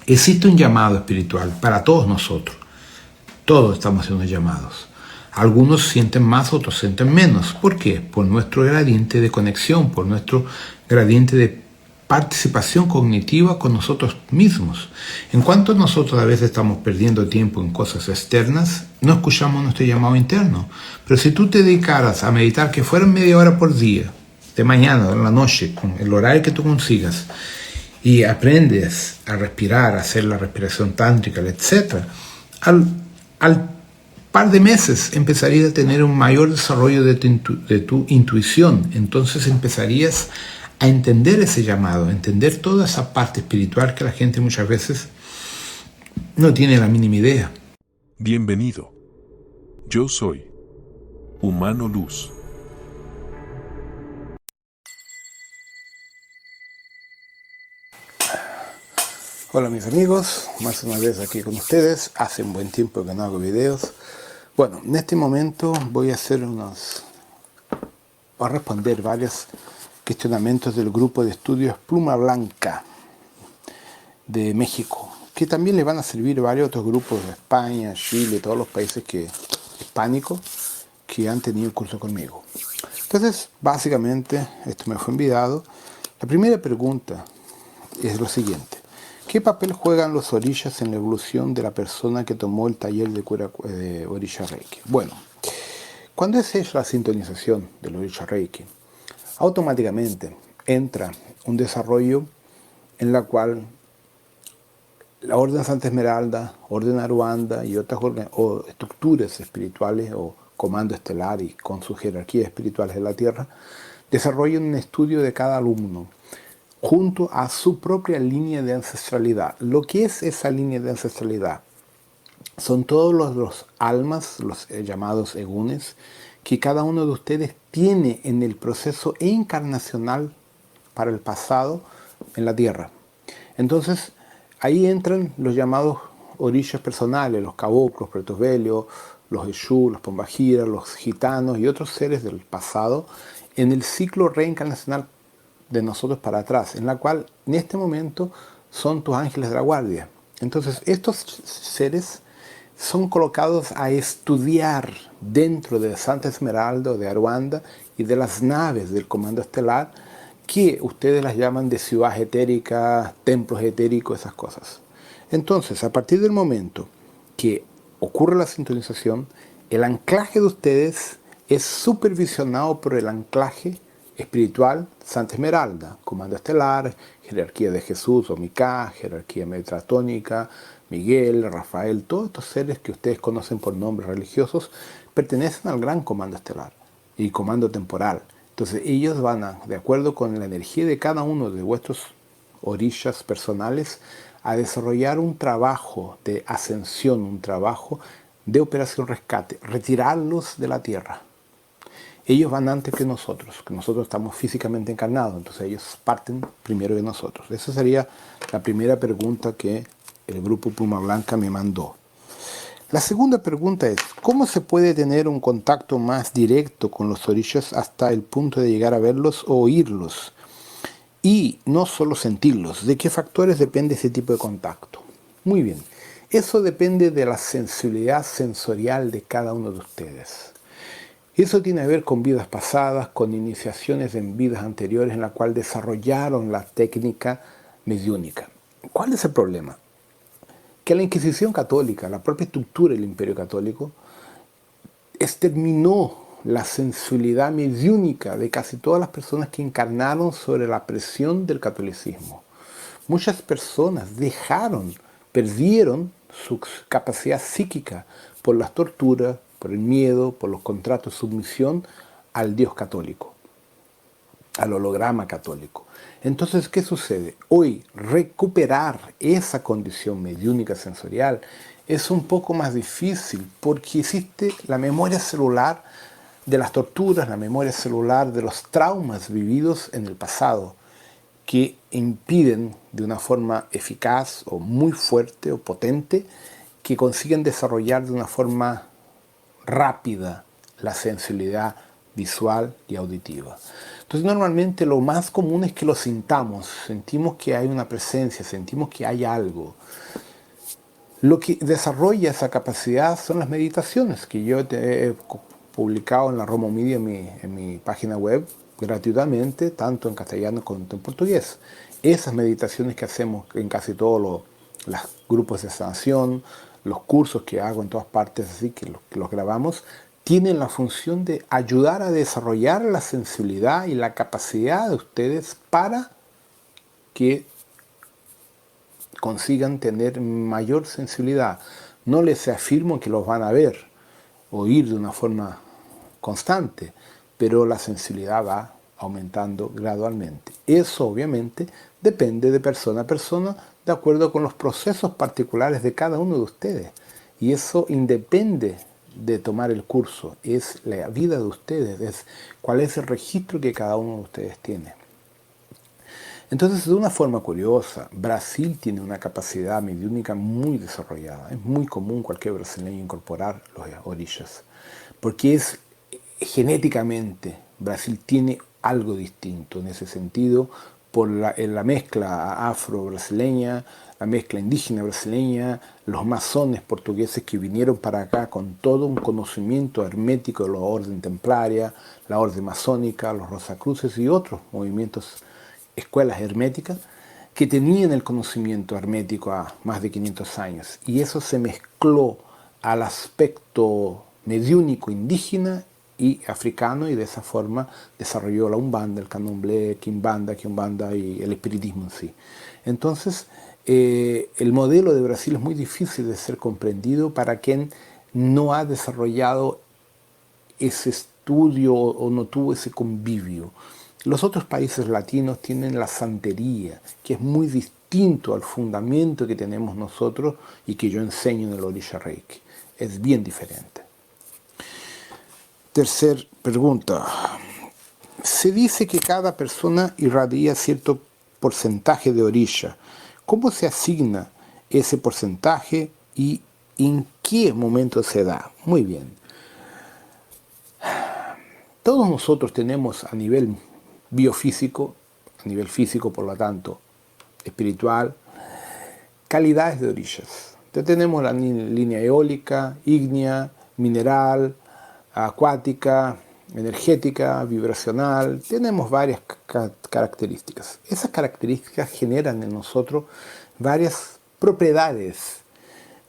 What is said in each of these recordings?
Existe un llamado espiritual para todos nosotros. Todos estamos siendo llamados. Algunos sienten más, otros sienten menos. ¿Por qué? Por nuestro gradiente de conexión, por nuestro gradiente de participación cognitiva con nosotros mismos. En cuanto nosotros a veces estamos perdiendo tiempo en cosas externas, no escuchamos nuestro llamado interno. Pero si tú te dedicaras a meditar, que fuera media hora por día, de mañana, en la noche, con el horario que tú consigas, y aprendes a respirar, a hacer la respiración tántrica, etc., al par de meses empezarías a tener un mayor desarrollo de tu intuición. Entonces empezarías a entender ese llamado, a entender toda esa parte espiritual que la gente muchas veces no tiene la mínima idea. Bienvenido. Yo soy Humano Luz. Hola mis amigos, más una vez aquí con ustedes. Hace un buen tiempo que no hago videos. Bueno, en este momento voy a responder varios cuestionamientos del grupo de estudios Pluma Blanca de México, que también le van a servir varios otros grupos de España, Chile, todos los países hispánicos que han tenido el curso conmigo. Entonces, básicamente, esto me fue enviado. La primera pregunta es lo siguiente. ¿Qué papel juegan los orishas en la evolución de la persona que tomó el taller de Orisha Reiki? Bueno, cuando es hecha la sintonización del Orisha Reiki, automáticamente entra un desarrollo en la cual la Orden Santa Esmeralda, Orden Aruanda y otras estructuras espirituales o comando estelar y con sus jerarquías espirituales de la Tierra desarrollan un estudio de cada alumno junto a su propia línea de ancestralidad. Lo que es esa línea de ancestralidad son todos los almas, los llamados egunes, que cada uno de ustedes tiene en el proceso encarnacional para el pasado en la Tierra. Entonces, ahí entran los llamados orishas personales, los caboclos, pretosbelios, los Eshu, los pombagira, los gitanos y otros seres del pasado en el ciclo reencarnacional de nosotros para atrás, en la cual en este momento son tus ángeles de la guardia. Entonces estos seres son colocados a estudiar dentro de Santa Esmeralda o de Aruanda y de las naves del comando estelar que ustedes las llaman de ciudad etérica, templos etéricos, esas cosas. Entonces, a partir del momento que ocurre la sintonización, el anclaje de ustedes es supervisionado por el anclaje espiritual Santa Esmeralda, comando estelar, jerarquía de Jesús o Micá, jerarquía metratónica, Miguel, Rafael, todos estos seres que ustedes conocen por nombres religiosos pertenecen al gran comando estelar y comando temporal. Entonces ellos van de acuerdo con la energía de cada uno de vuestros orishas personales, a desarrollar un trabajo de ascensión, un trabajo de operación rescate, retirarlos de la tierra. Ellos van antes que nosotros estamos físicamente encarnados, entonces ellos parten primero que nosotros. Esa sería la primera pregunta que el grupo Pluma Blanca me mandó. La segunda pregunta es, ¿cómo se puede tener un contacto más directo con los orishas hasta el punto de llegar a verlos o oírlos? Y no solo sentirlos. ¿De qué factores depende ese tipo de contacto? Muy bien, eso depende de la sensibilidad sensorial de cada uno de ustedes. Eso tiene que ver con vidas pasadas, con iniciaciones en vidas anteriores en la cual desarrollaron la técnica mediúnica. ¿Cuál es el problema? Que la Inquisición católica, la propia estructura del Imperio Católico, exterminó la sensibilidad mediúnica de casi todas las personas que encarnaron sobre la presión del catolicismo. Muchas personas perdieron su capacidad psíquica por las torturas, por el miedo, por los contratos de sumisión al Dios católico, al holograma católico. Entonces, ¿qué sucede? Hoy, recuperar esa condición mediúnica sensorial es un poco más difícil porque existe la memoria celular de las torturas, la memoria celular de los traumas vividos en el pasado, que impiden de una forma eficaz o muy fuerte o potente que consiguen desarrollar de una forma rápida la sensibilidad visual y auditiva. Entonces normalmente lo más común es que lo sintamos, sentimos que hay una presencia, sentimos que hay algo. Lo que desarrolla esa capacidad son las meditaciones que yo he publicado en la Romo Media en mi página web gratuitamente, tanto en castellano como en portugués. Esas meditaciones que hacemos en casi todos los grupos de sanación, los cursos que hago en todas partes, así que los grabamos, tienen la función de ayudar a desarrollar la sensibilidad y la capacidad de ustedes para que consigan tener mayor sensibilidad. No les afirmo que los van a ver, oír de una forma constante, pero la sensibilidad va aumentando gradualmente. Eso obviamente depende de persona a persona, de acuerdo con los procesos particulares de cada uno de ustedes. Y eso independe de tomar el curso, es la vida de ustedes, es cuál es el registro que cada uno de ustedes tiene. Entonces, de una forma curiosa, Brasil tiene una capacidad mediúnica muy desarrollada. Es muy común cualquier brasileño incorporar los orishas, porque es genéticamente, Brasil tiene algo distinto en ese sentido, por la mezcla afro-brasileña, la mezcla indígena brasileña, los masones portugueses que vinieron para acá con todo un conocimiento hermético de la orden templaria, la orden masónica, los rosacruces y otros movimientos, escuelas herméticas, que tenían el conocimiento hermético a más de 500 años. Y eso se mezcló al aspecto mediúnico indígena y africano, y de esa forma desarrolló la Umbanda, el Candomblé, Quimbanda y el espiritismo en sí. Entonces, el modelo de Brasil es muy difícil de ser comprendido para quien no ha desarrollado ese estudio o no tuvo ese convivio. Los otros países latinos tienen la santería, que es muy distinto al fundamento que tenemos nosotros y que yo enseño en el Orisha Reiki. Es bien diferente. Tercer pregunta. Se dice que cada persona irradia cierto porcentaje de orisha. ¿Cómo se asigna ese porcentaje y en qué momento se da? Muy bien. Todos nosotros tenemos a nivel biofísico, a nivel físico, por lo tanto, espiritual, calidades de orishas. Entonces tenemos la línea eólica, ígnea, mineral, acuática, energética, vibracional. Tenemos varias características. Esas características generan en nosotros varias propiedades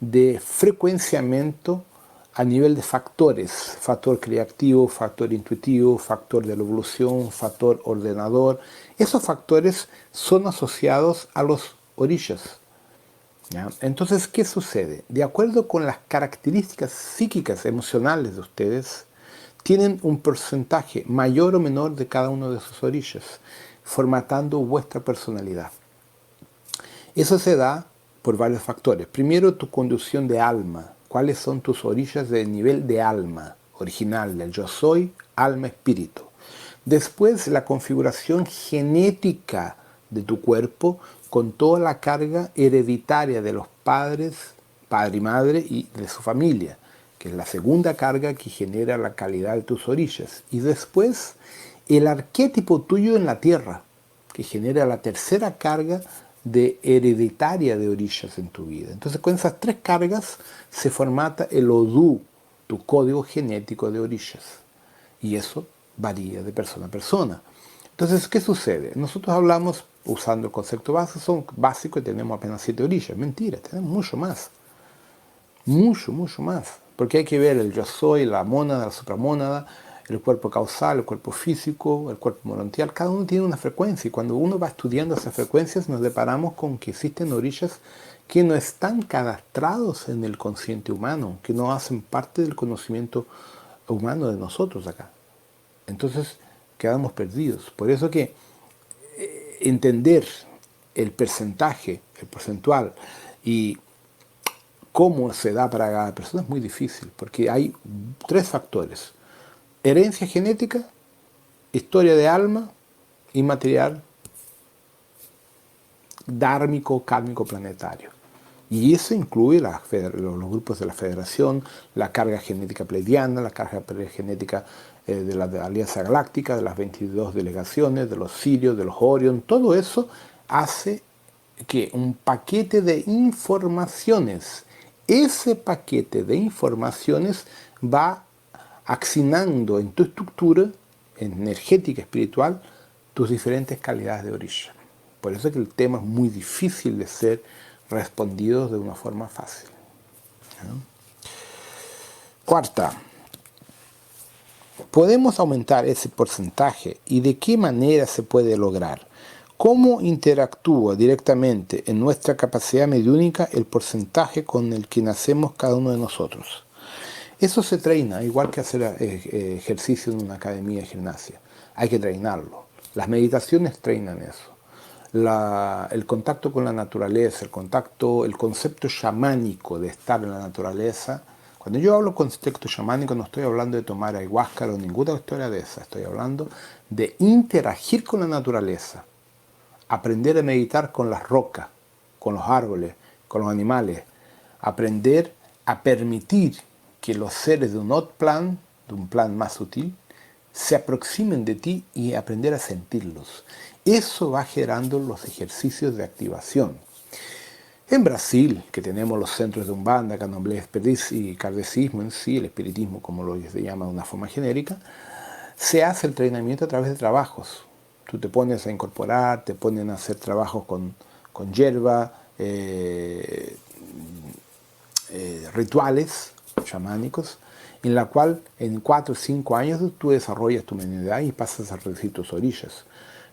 de frecuenciamiento a nivel de factores, factor creativo, factor intuitivo, factor de la evolución, factor ordenador. Esos factores son asociados a los orishas. ¿Ya? Entonces, ¿qué sucede? De acuerdo con las características psíquicas, emocionales de ustedes, tienen un porcentaje mayor o menor de cada uno de esos orishas, formatando vuestra personalidad. Eso se da por varios factores. Primero, tu conducción de alma. ¿Cuáles son tus orishas de nivel de alma original, del yo soy, alma, espíritu? Después, la configuración genética de tu cuerpo con toda la carga hereditaria de los padres, padre y madre, y de su familia, que es la segunda carga que genera la calidad de tus orishas. Y después, el arquetipo tuyo en la tierra, que genera la tercera carga de hereditaria de orishas en tu vida. Entonces, con esas tres cargas se formata el Odú, tu código genético de orishas. Y eso varía de persona a persona. Entonces, ¿qué sucede? Nosotros hablamos, usando el concepto básico, y tenemos apenas 7 orishas. Mentira, tenemos mucho más. Mucho, mucho más. Porque hay que ver el yo soy, la mónada, la supramónada, el cuerpo causal, el cuerpo físico, el cuerpo morontial. Cada uno tiene una frecuencia, y cuando uno va estudiando esas frecuencias nos deparamos con que existen orishas que no están cadastrados en el consciente humano, que no hacen parte del conocimiento humano de nosotros acá. Entonces quedamos perdidos. Por eso que entender el porcentaje, el porcentual y cómo se da para cada persona es muy difícil, porque hay 3 factores: herencia genética, historia de alma y material dármico, kármico, planetario. Y eso incluye los grupos de la Federación, la carga genética pleiadiana, la carga genética de la Alianza Galáctica, de las 22 delegaciones, de los Sirios, de los Orion. Todo eso hace que un paquete de informaciones, ese paquete de informaciones va accionando en tu estructura energética, espiritual, tus diferentes calidades de orilla. Por eso es que el tema es muy difícil de ser respondido de una forma fácil. ¿No? Cuarta, ¿podemos aumentar ese porcentaje y de qué manera se puede lograr? ¿Cómo interactúa directamente en nuestra capacidad mediúnica el porcentaje con el que nacemos cada uno de nosotros? Eso se treina, igual que hacer ejercicio en una academia de gimnasia. Hay que treinarlo. Las meditaciones treinan eso. El contacto con la naturaleza, el concepto chamánico de estar en la naturaleza. Cuando yo hablo concepto chamánico no estoy hablando de tomar ayahuasca o ninguna historia de esa. Estoy hablando de interagir con la naturaleza. Aprender a meditar con las rocas, con los árboles, con los animales. Aprender a permitir que los seres de un plan más sutil, se aproximen de ti y aprender a sentirlos. Eso va generando los ejercicios de activación. En Brasil, que tenemos los centros de Umbanda, Candomblé y Kardecismo en sí, el espiritismo como lo se llama de una forma genérica, se hace el entrenamiento a través de trabajos. Tú te pones a incorporar, te ponen a hacer trabajos con hierba, rituales chamánicos, en la cual en 4 o 5 años tú desarrollas tu mediunidad y pasas a reducir tus orillas.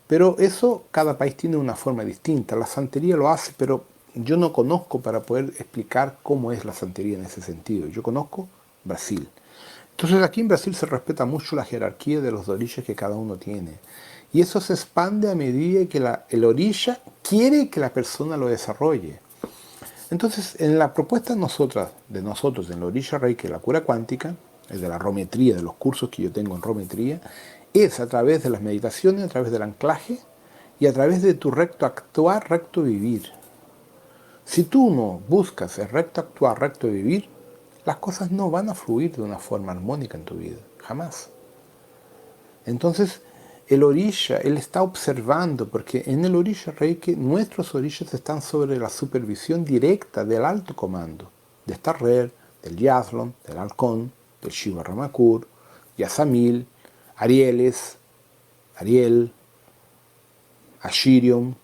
Pero eso, cada país tiene una forma distinta. La santería lo hace, pero yo no conozco para poder explicar cómo es la santería en ese sentido. Yo conozco Brasil. Entonces aquí en Brasil se respeta mucho la jerarquía de los orillas que cada uno tiene. Y eso se expande a medida que el orilla quiere que la persona lo desarrolle. Entonces, en la propuesta de nosotros, en la orilla Reiki, la cura cuántica, de la rometría, de los cursos que yo tengo en rometría, es a través de las meditaciones, a través del anclaje y a través de tu recto actuar, recto vivir. Si tú no buscas el recto actuar, recto vivir, las cosas no van a fluir de una forma armónica en tu vida, jamás. Entonces, el orilla, él está observando, porque en el orilla Reiki nuestros orillas están sobre la supervisión directa del alto comando, de Starrer, del Yaslon, del Halcón, del Shiva Ramakur, Yasamil, Ariel, Ashirion,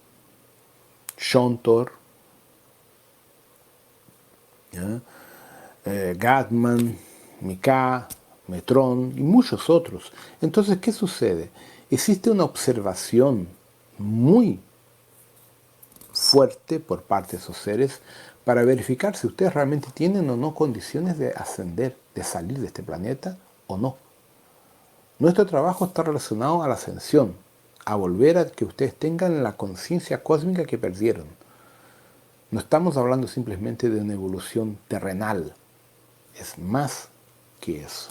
Shontor, Gatman, Mika, Metrón y muchos otros. Entonces, ¿qué sucede? Existe una observación muy fuerte por parte de esos seres para verificar si ustedes realmente tienen o no condiciones de ascender, de salir de este planeta o no. Nuestro trabajo está relacionado a la ascensión, a volver a que ustedes tengan la conciencia cósmica que perdieron. No estamos hablando simplemente de una evolución terrenal, es más que eso.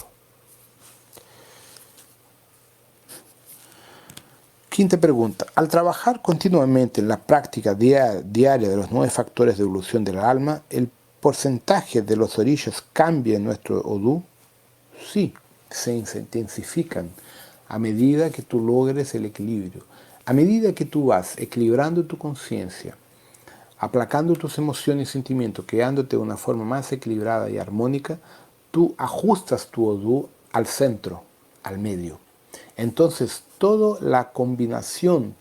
Quinta pregunta. Al trabajar continuamente en la práctica diaria de los 9 factores de evolución del alma, ¿el porcentaje de los orillas cambia en nuestro Odú? Sí, se intensifican a medida que tú logres el equilibrio. A medida que tú vas equilibrando tu conciencia, aplacando tus emociones y sentimientos, creándote de una forma más equilibrada y armónica, tú ajustas tu Odú al centro, al medio. Entonces, toda la combinación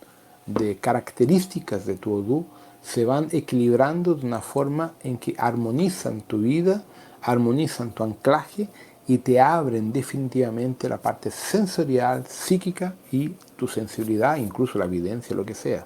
de características de tu Odú se van equilibrando de una forma en que armonizan tu vida, armonizan tu anclaje y te abren definitivamente la parte sensorial, psíquica y tu sensibilidad, incluso la evidencia, lo que sea.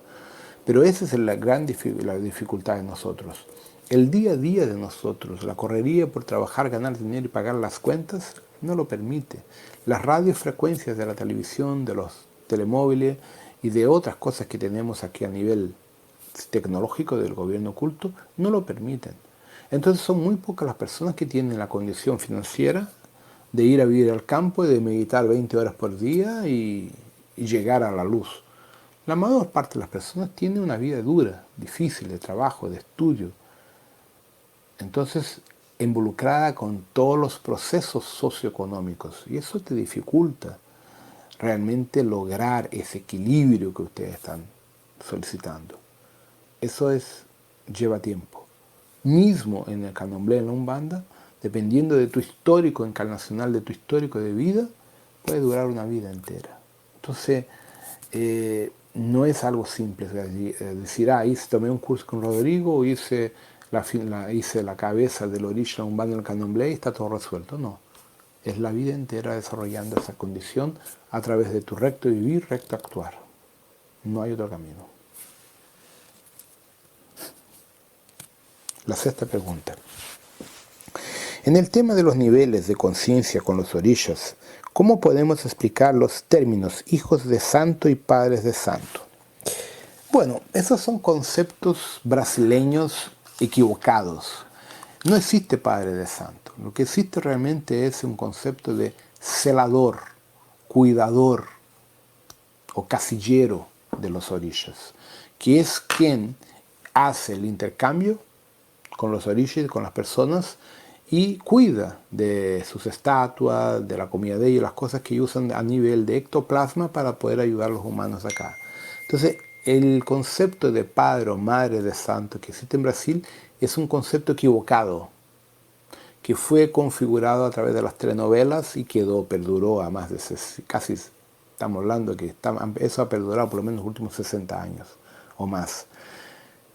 Pero esa es la gran dificultad de nosotros. El día a día de nosotros, la correría por trabajar, ganar dinero y pagar las cuentas, no lo permite. Las radiofrecuencias de la televisión, de los telemóviles y de otras cosas que tenemos aquí a nivel tecnológico del gobierno oculto, no lo permiten. Entonces son muy pocas las personas que tienen la condición financiera de ir a vivir al campo y de meditar 20 horas por día y llegar a la luz. La mayor parte de las personas tienen una vida dura, difícil, de trabajo, de estudio. Entonces, involucrada con todos los procesos socioeconómicos. Y eso te dificulta realmente lograr ese equilibrio que ustedes están solicitando. Eso lleva tiempo. Mismo en el candomblé, en la Umbanda, dependiendo de tu histórico encarnacional, de tu histórico de vida, puede durar una vida entera. Entonces, no es algo simple, decir, tomé un curso con Rodrigo, o hice la cabeza del orisha Umbanda en el candomblé y está todo resuelto. No, es la vida entera desarrollando esa condición a través de tu recto vivir, recto actuar. No hay otro camino. La sexta pregunta. En el tema de los niveles de conciencia con los orishas, ¿cómo podemos explicar los términos hijos de santo y padres de santo? Bueno, esos son conceptos brasileños equivocados. No existe padre de santo. Lo que existe realmente es un concepto de celador, cuidador o casillero de los orishas, que es quien hace el intercambio con los orishas, con las personas, y cuida de sus estatuas, de la comida de ellos, las cosas que usan a nivel de ectoplasma para poder ayudar a los humanos acá. Entonces, el concepto de padre o madre de santo que existe en Brasil es un concepto equivocado, que fue configurado a través de las telenovelas y perduró a más de casi, estamos hablando que eso ha perdurado por lo menos los últimos 60 años o más.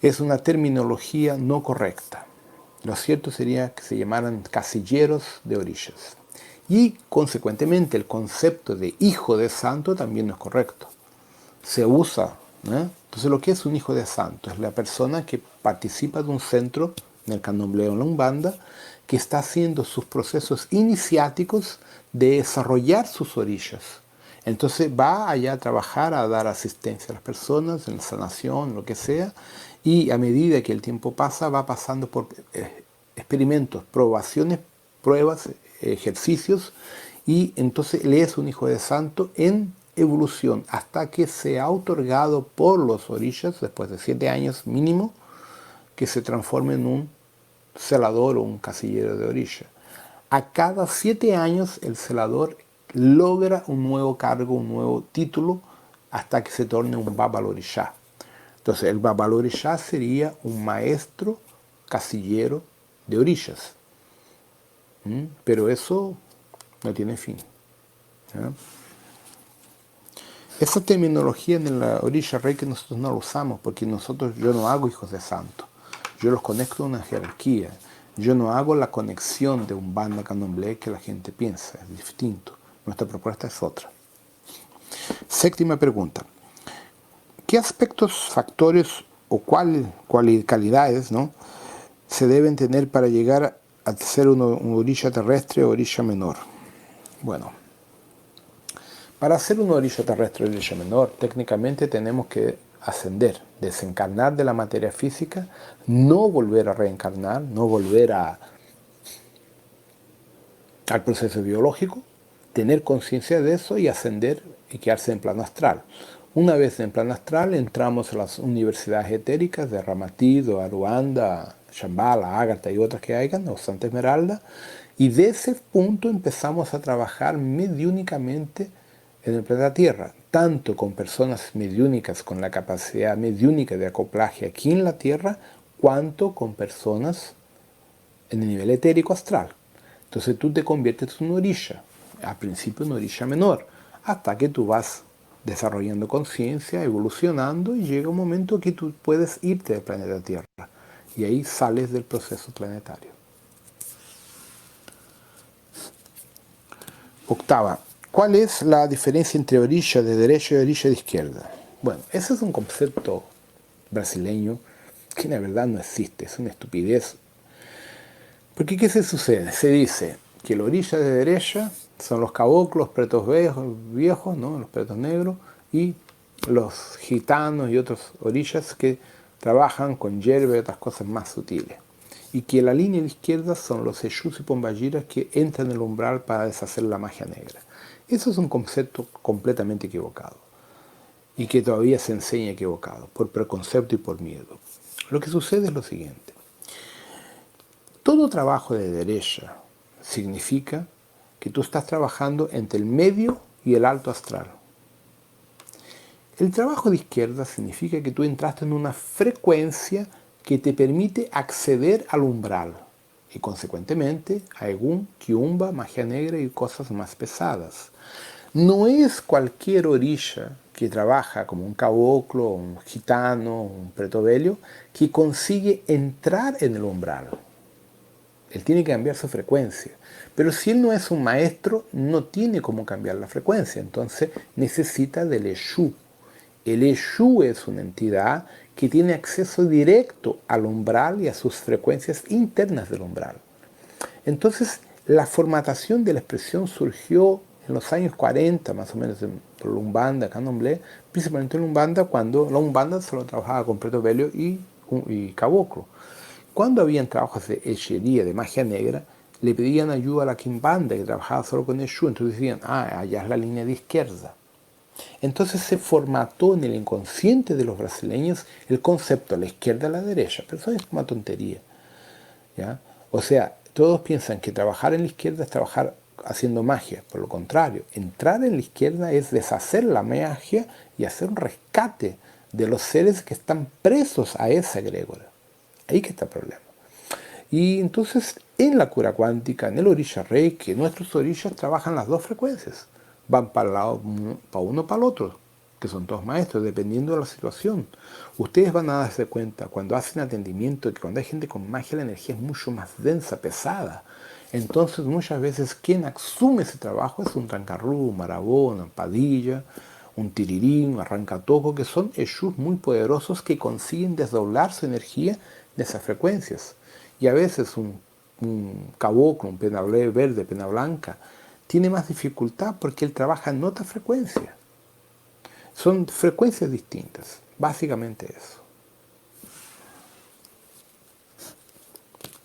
Es una terminología no correcta. Lo cierto sería que se llamaran casilleros de orishas. Y, consecuentemente, el concepto de hijo de santo también no es correcto. Se usa, ¿eh? Entonces, lo que es un hijo de santo es la persona que participa de un centro, en el candomblé o en la Umbanda, que está haciendo sus procesos iniciáticos de desarrollar sus orishas. Entonces, va allá a trabajar, a dar asistencia a las personas, en sanación, lo que sea, y a medida que el tiempo pasa, va pasando por experimentos, probaciones, pruebas, ejercicios, y entonces él es un hijo de santo en evolución, hasta que se ha otorgado por los orishas, después de 7 años mínimo, que se transforme en un celador o un casillero de orisha. A cada 7 años el celador logra un nuevo cargo, un nuevo título, hasta que se torne un babalorishá. Entonces, el babalorishá sería un maestro casillero de orishas. Pero eso no tiene fin. Esa terminología en la orisha reiki nosotros no la usamos, porque yo no hago hijos de santo. Yo los conecto a una jerarquía. Yo no hago la conexión de Umbanda candomblé que la gente piensa. Es distinto. Nuestra propuesta es otra. Séptima pregunta. ¿Qué aspectos, factores o calidades, ¿no?, se deben tener para llegar a ser un orisha terrestre o orisha menor? Bueno, para ser un orisha terrestre o orisha menor, técnicamente tenemos que ascender, desencarnar de la materia física, no volver a reencarnar, no volver al proceso biológico, tener conciencia de eso y ascender y quedarse en plano astral. Una vez en plano astral entramos a las universidades etéricas de Ramatido, Aruanda, Shambhala, Ágata y otras que hayan, o Santa Esmeralda, y de ese punto empezamos a trabajar mediúnicamente en el planeta Tierra, tanto con personas mediúnicas con la capacidad mediúnica de acoplaje aquí en la Tierra, cuanto con personas en el nivel etérico astral. Entonces tú te conviertes en un orisha, al principio un orisha menor, hasta que tú vas desarrollando conciencia, evolucionando, y llega un momento que tú puedes irte del planeta Tierra, y ahí sales del proceso planetario. Octava. ¿Cuál es la diferencia entre orisha de derecha y orisha de izquierda? Bueno, ese es un concepto brasileño que la verdad no existe, es una estupidez. Porque ¿qué se sucede? Se dice que el orisha de derecha son los caboclos, los pretos viejos, ¿no?, los pretos negros, y los gitanos y otros orishas que trabajan con hierba y otras cosas más sutiles. Y que la línea de izquierda son los eshus y pombagiras que entran en el umbral para deshacer la magia negra. Eso es un concepto completamente equivocado y que todavía se enseña equivocado, por preconcepto y por miedo. Lo que sucede es lo siguiente. Todo trabajo de derecha significa que tú estás trabajando entre el medio y el alto astral. El trabajo de izquierda significa que tú entraste en una frecuencia que te permite acceder al umbral y consecuentemente a Egún, Kiumba, magia negra y cosas más pesadas. No es cualquier orisha que trabaja como un caboclo, un gitano, un pretovelo, que consigue entrar en el umbral. Él tiene que cambiar su frecuencia. Pero si él no es un maestro, no tiene cómo cambiar la frecuencia. Entonces necesita del Eshu. El Eshu es una entidad que tiene acceso directo al umbral y a sus frecuencias internas del umbral. Entonces la formatación de la expresión surgió en los años 40, más o menos, por la Umbanda, Candomblé, principalmente en Umbanda, cuando la Umbanda solo trabajaba con pretovelo y caboclo. Cuando habían trabajos de hechicería, de magia negra, le pedían ayuda a la Quimbanda, que trabajaba solo con Eshu, entonces decían, allá es la línea de izquierda. Entonces se formató en el inconsciente de los brasileños el concepto a la izquierda y a la derecha, pero eso es una tontería, ¿ya? O sea, todos piensan que trabajar en la izquierda es trabajar haciendo magia, por lo contrario, entrar en la izquierda es deshacer la magia y hacer un rescate de los seres que están presos a esa egrégora. Ahí que está el problema. Y entonces, en la cura cuántica, en el orisha reiki, nuestros orishas trabajan las dos frecuencias. Van para el lado, para uno para el otro, que son todos maestros, dependiendo de la situación. Ustedes van a darse cuenta, cuando hacen atendimiento, que cuando hay gente con magia, la energía es mucho más densa, pesada. Entonces, muchas veces, quien asume ese trabajo es un trancarrú, un marabó, una padilla, un tirirín, un arrancatoco, que son eshus muy poderosos que consiguen desdoblar su energía de esas frecuencias. Y a veces un caboclo, un pena verde, pena blanca, tiene más dificultad porque él trabaja en otra frecuencia. Son frecuencias distintas, básicamente eso.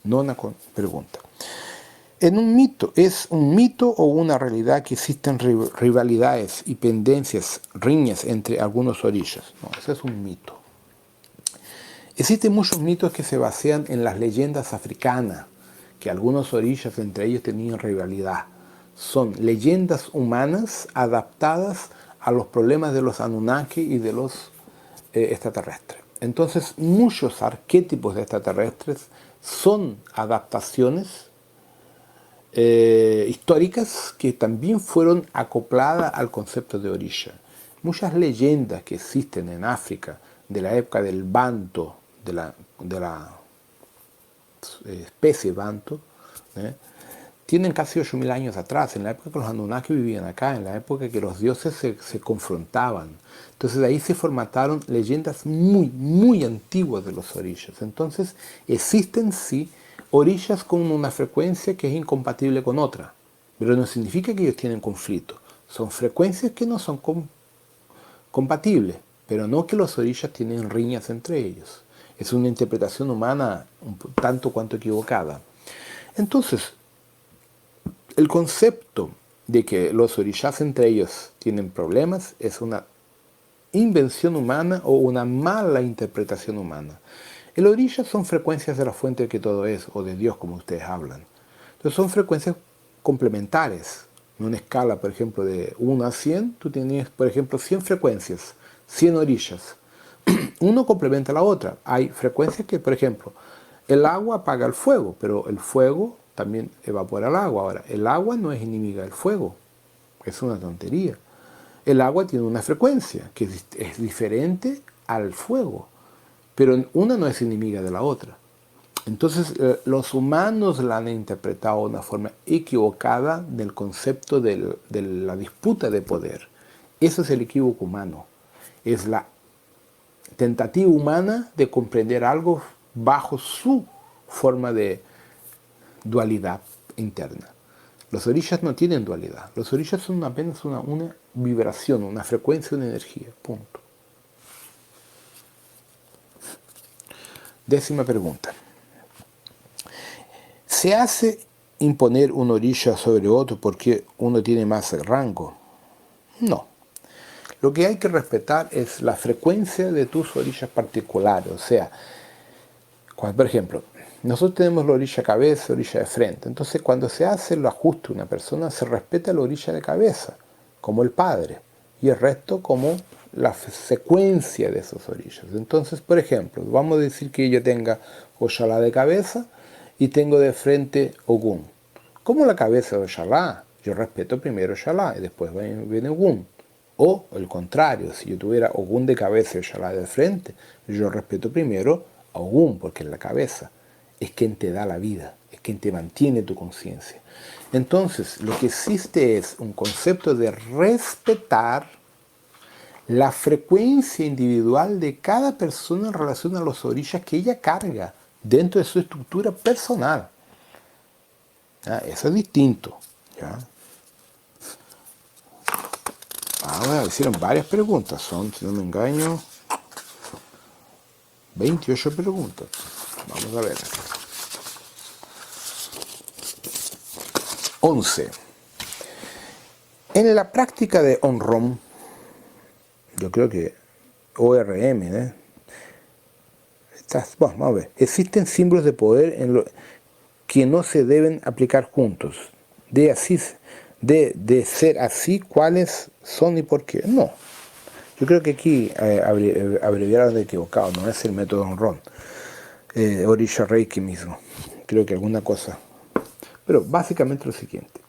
Nona pregunta. ¿Es un mito o una realidad que existen rivalidades y pendencias, riñas entre algunos orishas? No, eso es un mito. Existen muchos mitos que se basan en las leyendas africanas, que algunos orishas entre ellos tenían rivalidad. Son leyendas humanas adaptadas a los problemas de los Anunnaki y de los extraterrestres. Entonces, muchos arquetipos de extraterrestres son adaptaciones históricas que también fueron acopladas al concepto de orisha. Muchas leyendas que existen en África de la época del Banto, de la especie Banto, tienen casi 8.000 años atrás, en la época que los Anunnaki vivían acá, en la época que los dioses se confrontaban. Entonces de ahí se formataron leyendas muy, muy antiguas de los orishas. Entonces existen sí orishas con una frecuencia que es incompatible con otra, pero no significa que ellos tienen conflicto. Son frecuencias que no son compatibles, pero no que los orishas tienen riñas entre ellos. Es una interpretación humana un tanto cuanto equivocada. Entonces, el concepto de que los orishas entre ellos tienen problemas es una invención humana o una mala interpretación humana. El orisha son frecuencias de la fuente que todo es, o de Dios como ustedes hablan. Entonces son frecuencias complementares. En una escala, por ejemplo, de 1 a 100, tú tienes, por ejemplo, 100 frecuencias, 100 orishas. Uno complementa a la otra. Hay frecuencias que, por ejemplo, el agua apaga el fuego, pero el fuego también evapora el agua. Ahora, el agua no es enemiga del fuego. Es una tontería. El agua tiene una frecuencia que es diferente al fuego, pero una no es enemiga de la otra. Entonces, los humanos la han interpretado de una forma equivocada del concepto de la disputa de poder. Eso es el equívoco humano. Es la tentativa humana de comprender algo bajo su forma de dualidad interna. Los orishas no tienen dualidad. Los orishas son apenas una vibración, una frecuencia, una energía. Punto. 10ª pregunta. ¿Se hace imponer un orisha sobre otro porque uno tiene más rango? No. Lo que hay que respetar es la frecuencia de tus orishas particulares. O sea, por ejemplo, nosotros tenemos la orilla cabeza y la orilla de frente. Entonces, cuando se hace el ajuste de una persona, se respeta la orilla de cabeza, como el padre, y el resto como la secuencia de esas orillas. Entonces, por ejemplo, vamos a decir que yo tenga Oxalá de cabeza y tengo de frente Ogún. Como la cabeza de Oxalá, yo respeto primero Oxalá y después viene Ogún. O el contrario, si yo tuviera Ogún de cabeza y Oxalá de frente, yo respeto primero a Ogún, porque es la cabeza. Es quien te da la vida, es quien te mantiene tu conciencia. Entonces, lo que existe es un concepto de respetar la frecuencia individual de cada persona en relación a las orillas que ella carga dentro de su estructura personal. ¿Ya? Eso es distinto. ¿Ya? Ahora hicieron varias preguntas, son, si no me engaño, 28 preguntas. Vamos a ver. 11. En la práctica de ONROM, yo creo que ORM, vamos a ver, existen símbolos de poder que no se deben aplicar juntos. De ser así, ¿cuáles son y por qué? No. Yo creo que aquí abreviaron de equivocado, no es el método ONROM. Orisha Reiki mismo. Creo que alguna cosa. Pero básicamente lo siguiente.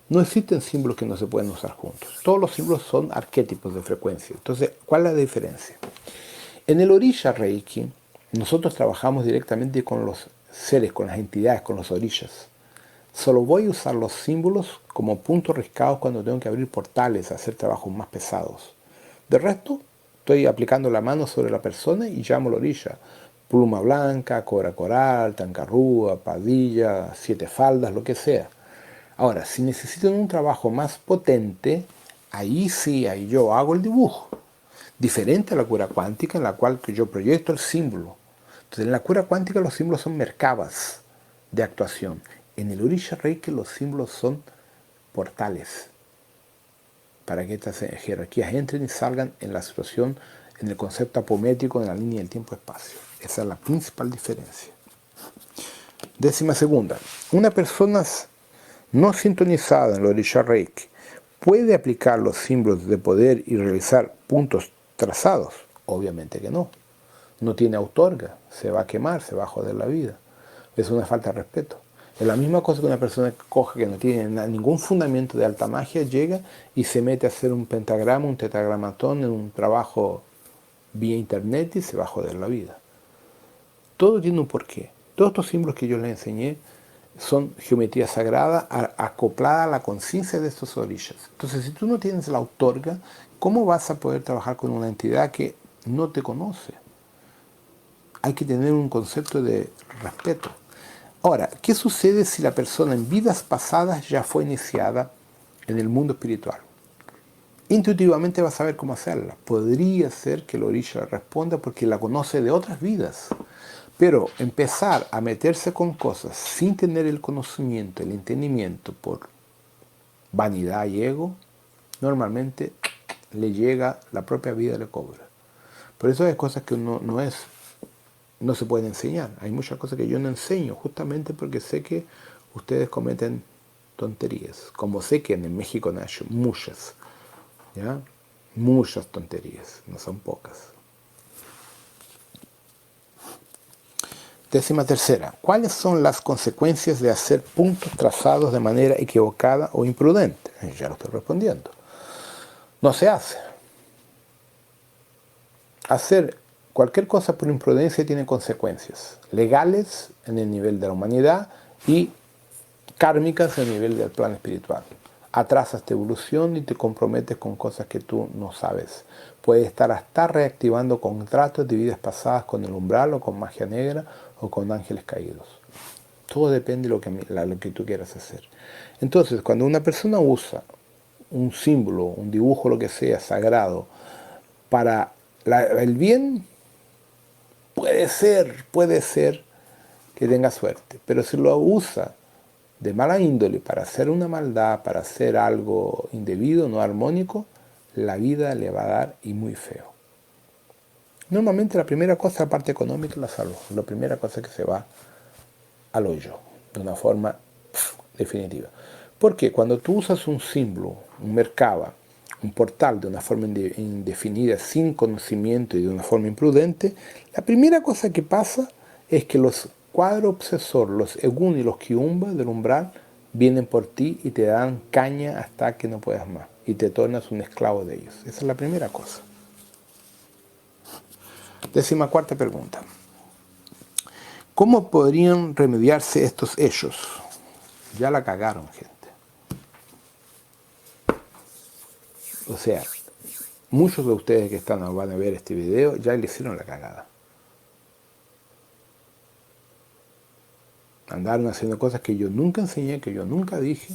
No existen símbolos que no se pueden usar juntos. Todos los símbolos son arquetipos de frecuencia. Entonces, ¿cuál es la diferencia? En el Orisha Reiki, nosotros trabajamos directamente con los seres, con las entidades, con los orishas. Solo voy a usar los símbolos como puntos riscados cuando tengo que abrir portales, hacer trabajos más pesados. De resto, estoy aplicando la mano sobre la persona y llamo al orisha. Pluma blanca, cobra coral, tancarrúa, padilla, 7 faldas, lo que sea. Ahora, si necesitan un trabajo más potente, ahí sí, ahí yo hago el dibujo. Diferente a la cura cuántica, en la cual yo proyecto el símbolo. Entonces, en la cura cuántica los símbolos son merkabas de actuación. En el Orisha Reiki los símbolos son portales, para que estas jerarquías entren y salgan en la situación, en el concepto apométrico, en la línea del tiempo-espacio. Esa es la principal diferencia. 12. Una persona no sintonizada en el Orisha Reiki puede aplicar los símbolos de poder y realizar puntos trazados. Obviamente que no. No tiene autorga, se va a quemar, se va a joder la vida. Es una falta de respeto. Es la misma cosa que una persona que no tiene ningún fundamento de alta magia, llega y se mete a hacer un pentagrama, un tetragramatón en un trabajo vía internet y se va a joder la vida. Todo tiene un porqué. Todos estos símbolos que yo les enseñé son geometría sagrada acoplada a la conciencia de estos orishas. Entonces, si tú no tienes la autorga, ¿cómo vas a poder trabajar con una entidad que no te conoce? Hay que tener un concepto de respeto. Ahora, ¿qué sucede si la persona en vidas pasadas ya fue iniciada en el mundo espiritual? Intuitivamente va a saber cómo hacerla. Podría ser que el orisha responda porque la conoce de otras vidas. Pero empezar a meterse con cosas sin tener el conocimiento, el entendimiento por vanidad y ego, normalmente le llega la propia vida, le cobra. Por eso hay cosas que no se pueden enseñar. Hay muchas cosas que yo no enseño justamente porque sé que ustedes cometen tonterías. Como sé que en México han hecho muchas, ¿ya? Muchas tonterías, no son pocas. 13. ¿Cuáles son las consecuencias de hacer puntos trazados de manera equivocada o imprudente? Ya lo estoy respondiendo. No se hace. Hacer cualquier cosa por imprudencia tiene consecuencias legales en el nivel de la humanidad y kármicas en el nivel del plano espiritual. Atrasas tu evolución y te comprometes con cosas que tú no sabes. Puedes estar hasta reactivando contratos de vidas pasadas con el umbral o con magia negra o con ángeles caídos. Todo depende de lo que tú quieras hacer. Entonces, cuando una persona usa un símbolo, un dibujo, lo que sea, sagrado, para el bien, puede ser que tenga suerte. Pero si lo usa de mala índole para hacer una maldad, para hacer algo indebido, no armónico, la vida le va a dar y muy feo. Normalmente la primera cosa, la parte económica, la salud. La primera cosa que se va al hoyo, de una forma definitiva. Porque cuando tú usas un símbolo, un Merkaba, un portal de una forma indefinida, sin conocimiento y de una forma imprudente, la primera cosa que pasa es que los cuadros obsesor, los Egun y los Kiumba del umbral vienen por ti y te dan caña hasta que no puedas más y te tornas un esclavo de ellos. Esa es la primera cosa. 14ª pregunta. ¿Cómo podrían remediarse estos hechos? Ya la cagaron, gente. O sea, muchos de ustedes que van a ver este video ya le hicieron la cagada. Andaron haciendo cosas que yo nunca enseñé, que yo nunca dije.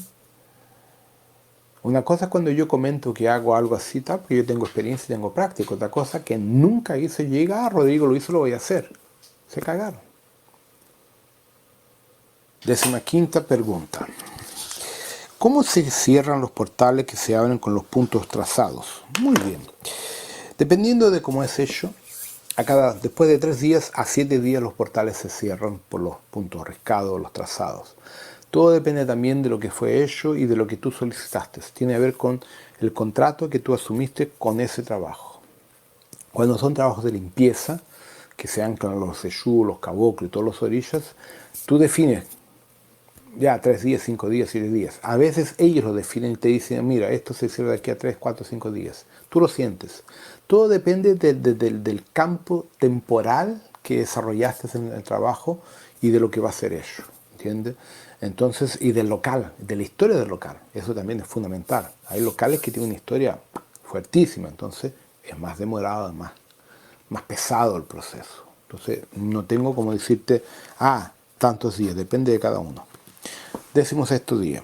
Una cosa es cuando yo comento que hago algo así, tal, porque yo tengo experiencia y tengo práctica. Otra cosa que nunca hice, llega, Rodrigo lo hizo, lo voy a hacer. Se cagaron. 15ª pregunta. ¿Cómo se cierran los portales que se abren con los puntos trazados? Muy bien. Dependiendo de cómo es hecho, después de 3 días a 7 días los portales se cierran por los puntos riscados, los trazados. Todo depende también de lo que fue hecho y de lo que tú solicitaste. Tiene que ver con el contrato que tú asumiste con ese trabajo. Cuando son trabajos de limpieza, que se anclan los seyú, los caboclos y todos los orillas, tú defines ya 3 días, 5 días, 7 días. A veces ellos lo definen y te dicen, mira, esto se cierra de aquí a 3, 4, 5 días. Tú lo sientes. Todo depende del campo temporal que desarrollaste en el trabajo y de lo que va a ser hecho. ¿Entiendes? Entonces, y del local, de la historia del local. Eso también es fundamental. Hay locales que tienen una historia fuertísima, entonces es más demorado, más pesado el proceso. Entonces, no tengo como decirte, tantos días, depende de cada uno. 16º día.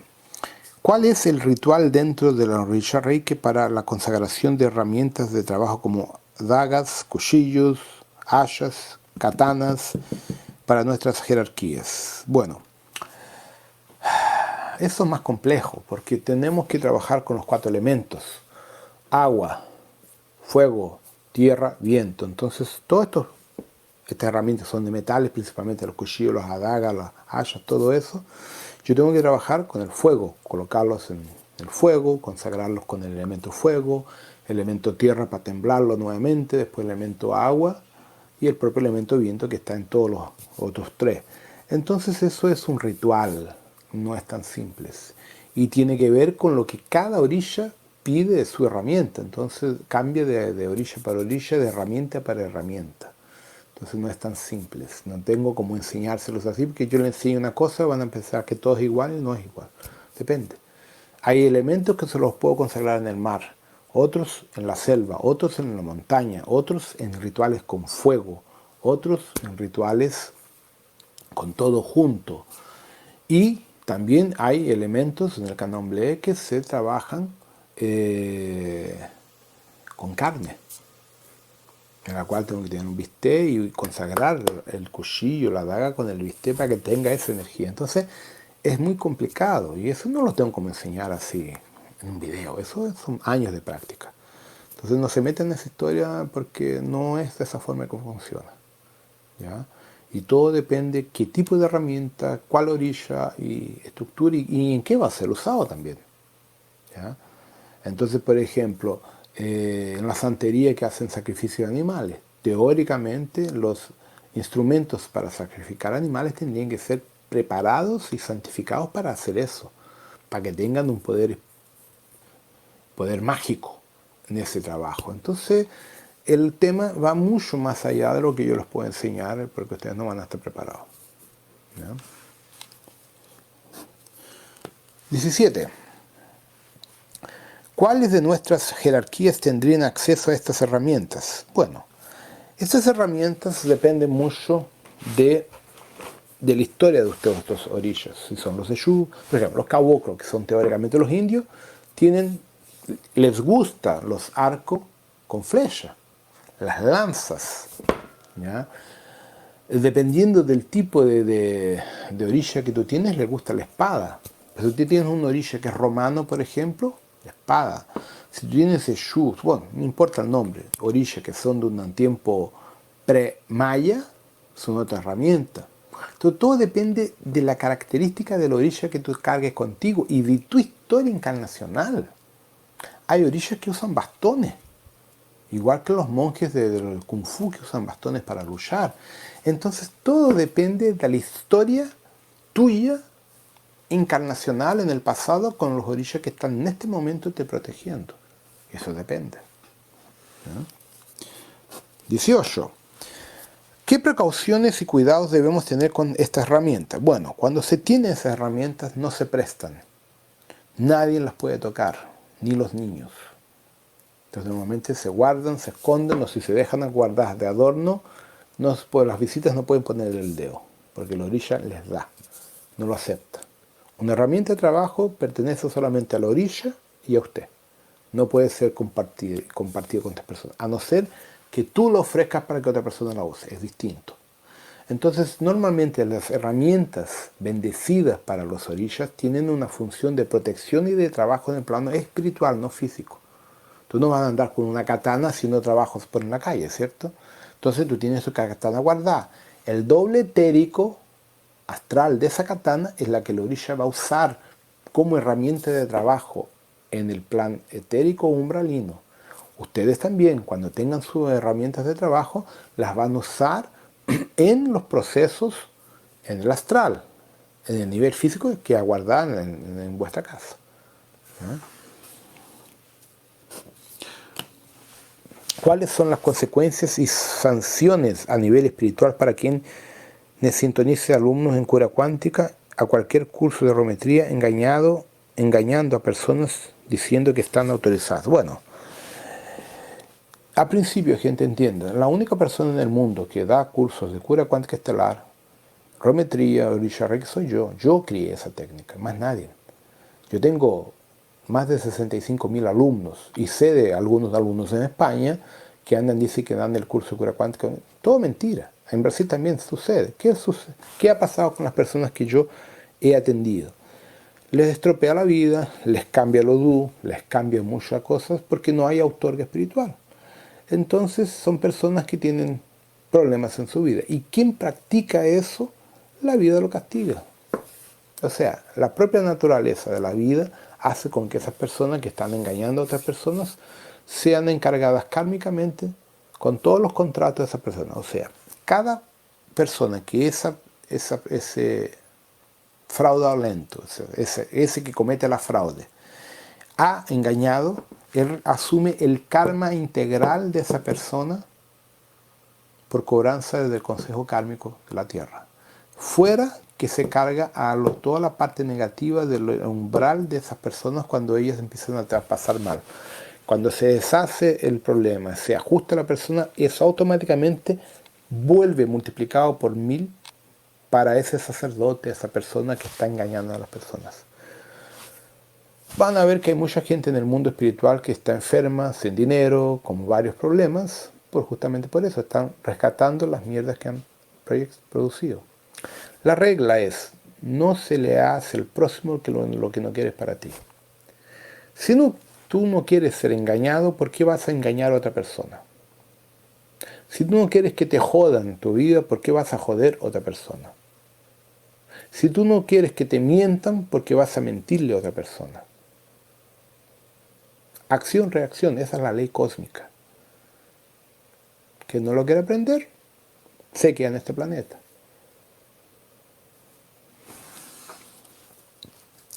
¿Cuál es el ritual dentro de la Orisha Reiki para la consagración de herramientas de trabajo como dagas, cuchillos, hachas, katanas para nuestras jerarquías? Bueno, eso es más complejo porque tenemos que trabajar con los 4 elementos: agua, fuego, tierra, viento. Entonces, todas estas herramientas son de metales, principalmente los cuchillos, las adagas, las hachas, todo eso. Yo tengo que trabajar con el fuego, colocarlos en el fuego, consagrarlos con el elemento fuego, el elemento tierra para temblarlo nuevamente, después el elemento agua y el propio elemento viento que está en todos los otros 3. Entonces eso es un ritual, no es tan simple. Y tiene que ver con lo que cada orilla pide de su herramienta. Entonces cambia de orilla para orilla, de herramienta para herramienta. Entonces no es tan simple, no tengo como enseñárselos así, porque yo les enseño una cosa, van a pensar que todo es igual y no es igual. Depende. Hay elementos que se los puedo consagrar en el mar, otros en la selva, otros en la montaña, otros en rituales con fuego, otros en rituales con todo junto. Y también hay elementos en el candomblé que se trabajan con carne, en la cual tengo que tener un bistec y consagrar el cuchillo, la daga con el bistec para que tenga esa energía. Entonces es muy complicado y eso no lo tengo como enseñar así en un video, eso son años de práctica. Entonces no se meten en esa historia porque no es de esa forma que funciona, ¿ya? Y todo depende qué tipo de herramienta, cuál orilla y estructura y en qué va a ser usado también, ¿ya? Entonces, por ejemplo, en la santería que hacen sacrificio de animales, teóricamente los instrumentos para sacrificar animales tendrían que ser preparados y santificados para hacer eso, para que tengan un poder mágico en ese trabajo. Entonces, el tema va mucho más allá de lo que yo les puedo enseñar, porque ustedes no van a estar preparados, ¿ya? 17. ¿Cuáles de nuestras jerarquías tendrían acceso a estas herramientas? Bueno, estas herramientas dependen mucho de la historia de ustedes, estos orillas. Si son los Eshú, por ejemplo, los caboclos, que son teóricamente los indios, les gustan los arcos con flecha, las lanzas, ¿ya? Dependiendo del tipo de orilla que tú tienes, les gusta la espada. Si tú tienes una orilla que es romano, por ejemplo, la espada. Si tú tienes Eshú, bueno, no importa el nombre, orillas que son de un tiempo pre-maya, son otra herramienta. Entonces, todo depende de la característica de la orilla que tú cargues contigo y de tu historia encarnacional. Hay orillas que usan bastones, igual que los monjes del Kung Fu que usan bastones para luchar. Entonces, todo depende de la historia tuya encarnacional en el pasado con los orillas que están en este momento te protegiendo. Eso depende. ¿No? 18. ¿Qué precauciones y cuidados debemos tener con estas herramientas? Bueno, cuando se tienen esas herramientas no se prestan. Nadie las puede tocar, ni los niños. Entonces normalmente se guardan, se esconden, o si se dejan guardadas de adorno, pues las visitas no pueden poner el dedo, porque la orilla les da, no lo acepta. Una herramienta de trabajo pertenece solamente a la orilla y a usted. No puede ser compartido con otras personas, a no ser que tú lo ofrezcas para que otra persona la use. Es distinto. Entonces, normalmente las herramientas bendecidas para los orillas tienen una función de protección y de trabajo en el plano espiritual, no físico. Tú no vas a andar con una katana si no trabajas por la calle, ¿cierto? Entonces tú tienes tu katana guardada. El doble etérico astral de esa katana es la que la orilla va a usar como herramienta de trabajo en el plan etérico umbralino. Ustedes también, cuando tengan sus herramientas de trabajo, las van a usar en los procesos en el astral, en el nivel físico que aguardan en vuestra casa. ¿No? ¿Cuáles son las consecuencias y sanciones a nivel espiritual para quien sintonice alumnos en cura cuántica a cualquier curso de geometría engañando a personas diciendo que están autorizadas? Bueno, a principio, gente, entienda, la única persona en el mundo que da cursos de cura cuántica estelar, geometría, orilla reiki, soy yo. Yo crié esa técnica, más nadie. Yo tengo más de 65.000 alumnos y sé de algunos alumnos en España que dicen que dan el curso de cura cuántica. Todo mentira. En Brasil también sucede. ¿Qué ha pasado con las personas que yo he atendido? Les estropea la vida, les cambia el odú, les cambia muchas cosas porque no hay autorga espiritual. Entonces son personas que tienen problemas en su vida. ¿Y quién practica eso? La vida lo castiga. O sea, la propia naturaleza de la vida hace con que esas personas que están engañando a otras personas sean encargadas kármicamente con todos los contratos de esas personas. O sea, cada persona que ese fraudulento, ese que comete la fraude, ha engañado, él asume el karma integral de esa persona por cobranza del Consejo Kármico de la Tierra. Fuera que se carga a toda la parte negativa del umbral de esas personas cuando ellas empiezan a traspasar mal. Cuando se deshace el problema, se ajusta la persona, eso automáticamente vuelve multiplicado por 1000 para ese sacerdote, esa persona que está engañando a las personas. Van a ver que hay mucha gente en el mundo espiritual que está enferma, sin dinero, con varios problemas, justamente por eso están rescatando las mierdas que han producido. La regla es, no se le hace al próximo lo que no quieres para ti. Si tú no quieres ser engañado, ¿por qué vas a engañar a otra persona? Si tú no quieres que te jodan tu vida, ¿por qué vas a joder a otra persona? Si tú no quieres que te mientan, ¿por qué vas a mentirle a otra persona? Acción-reacción, esa es la ley cósmica. Que no lo quiere aprender, se queda en este planeta.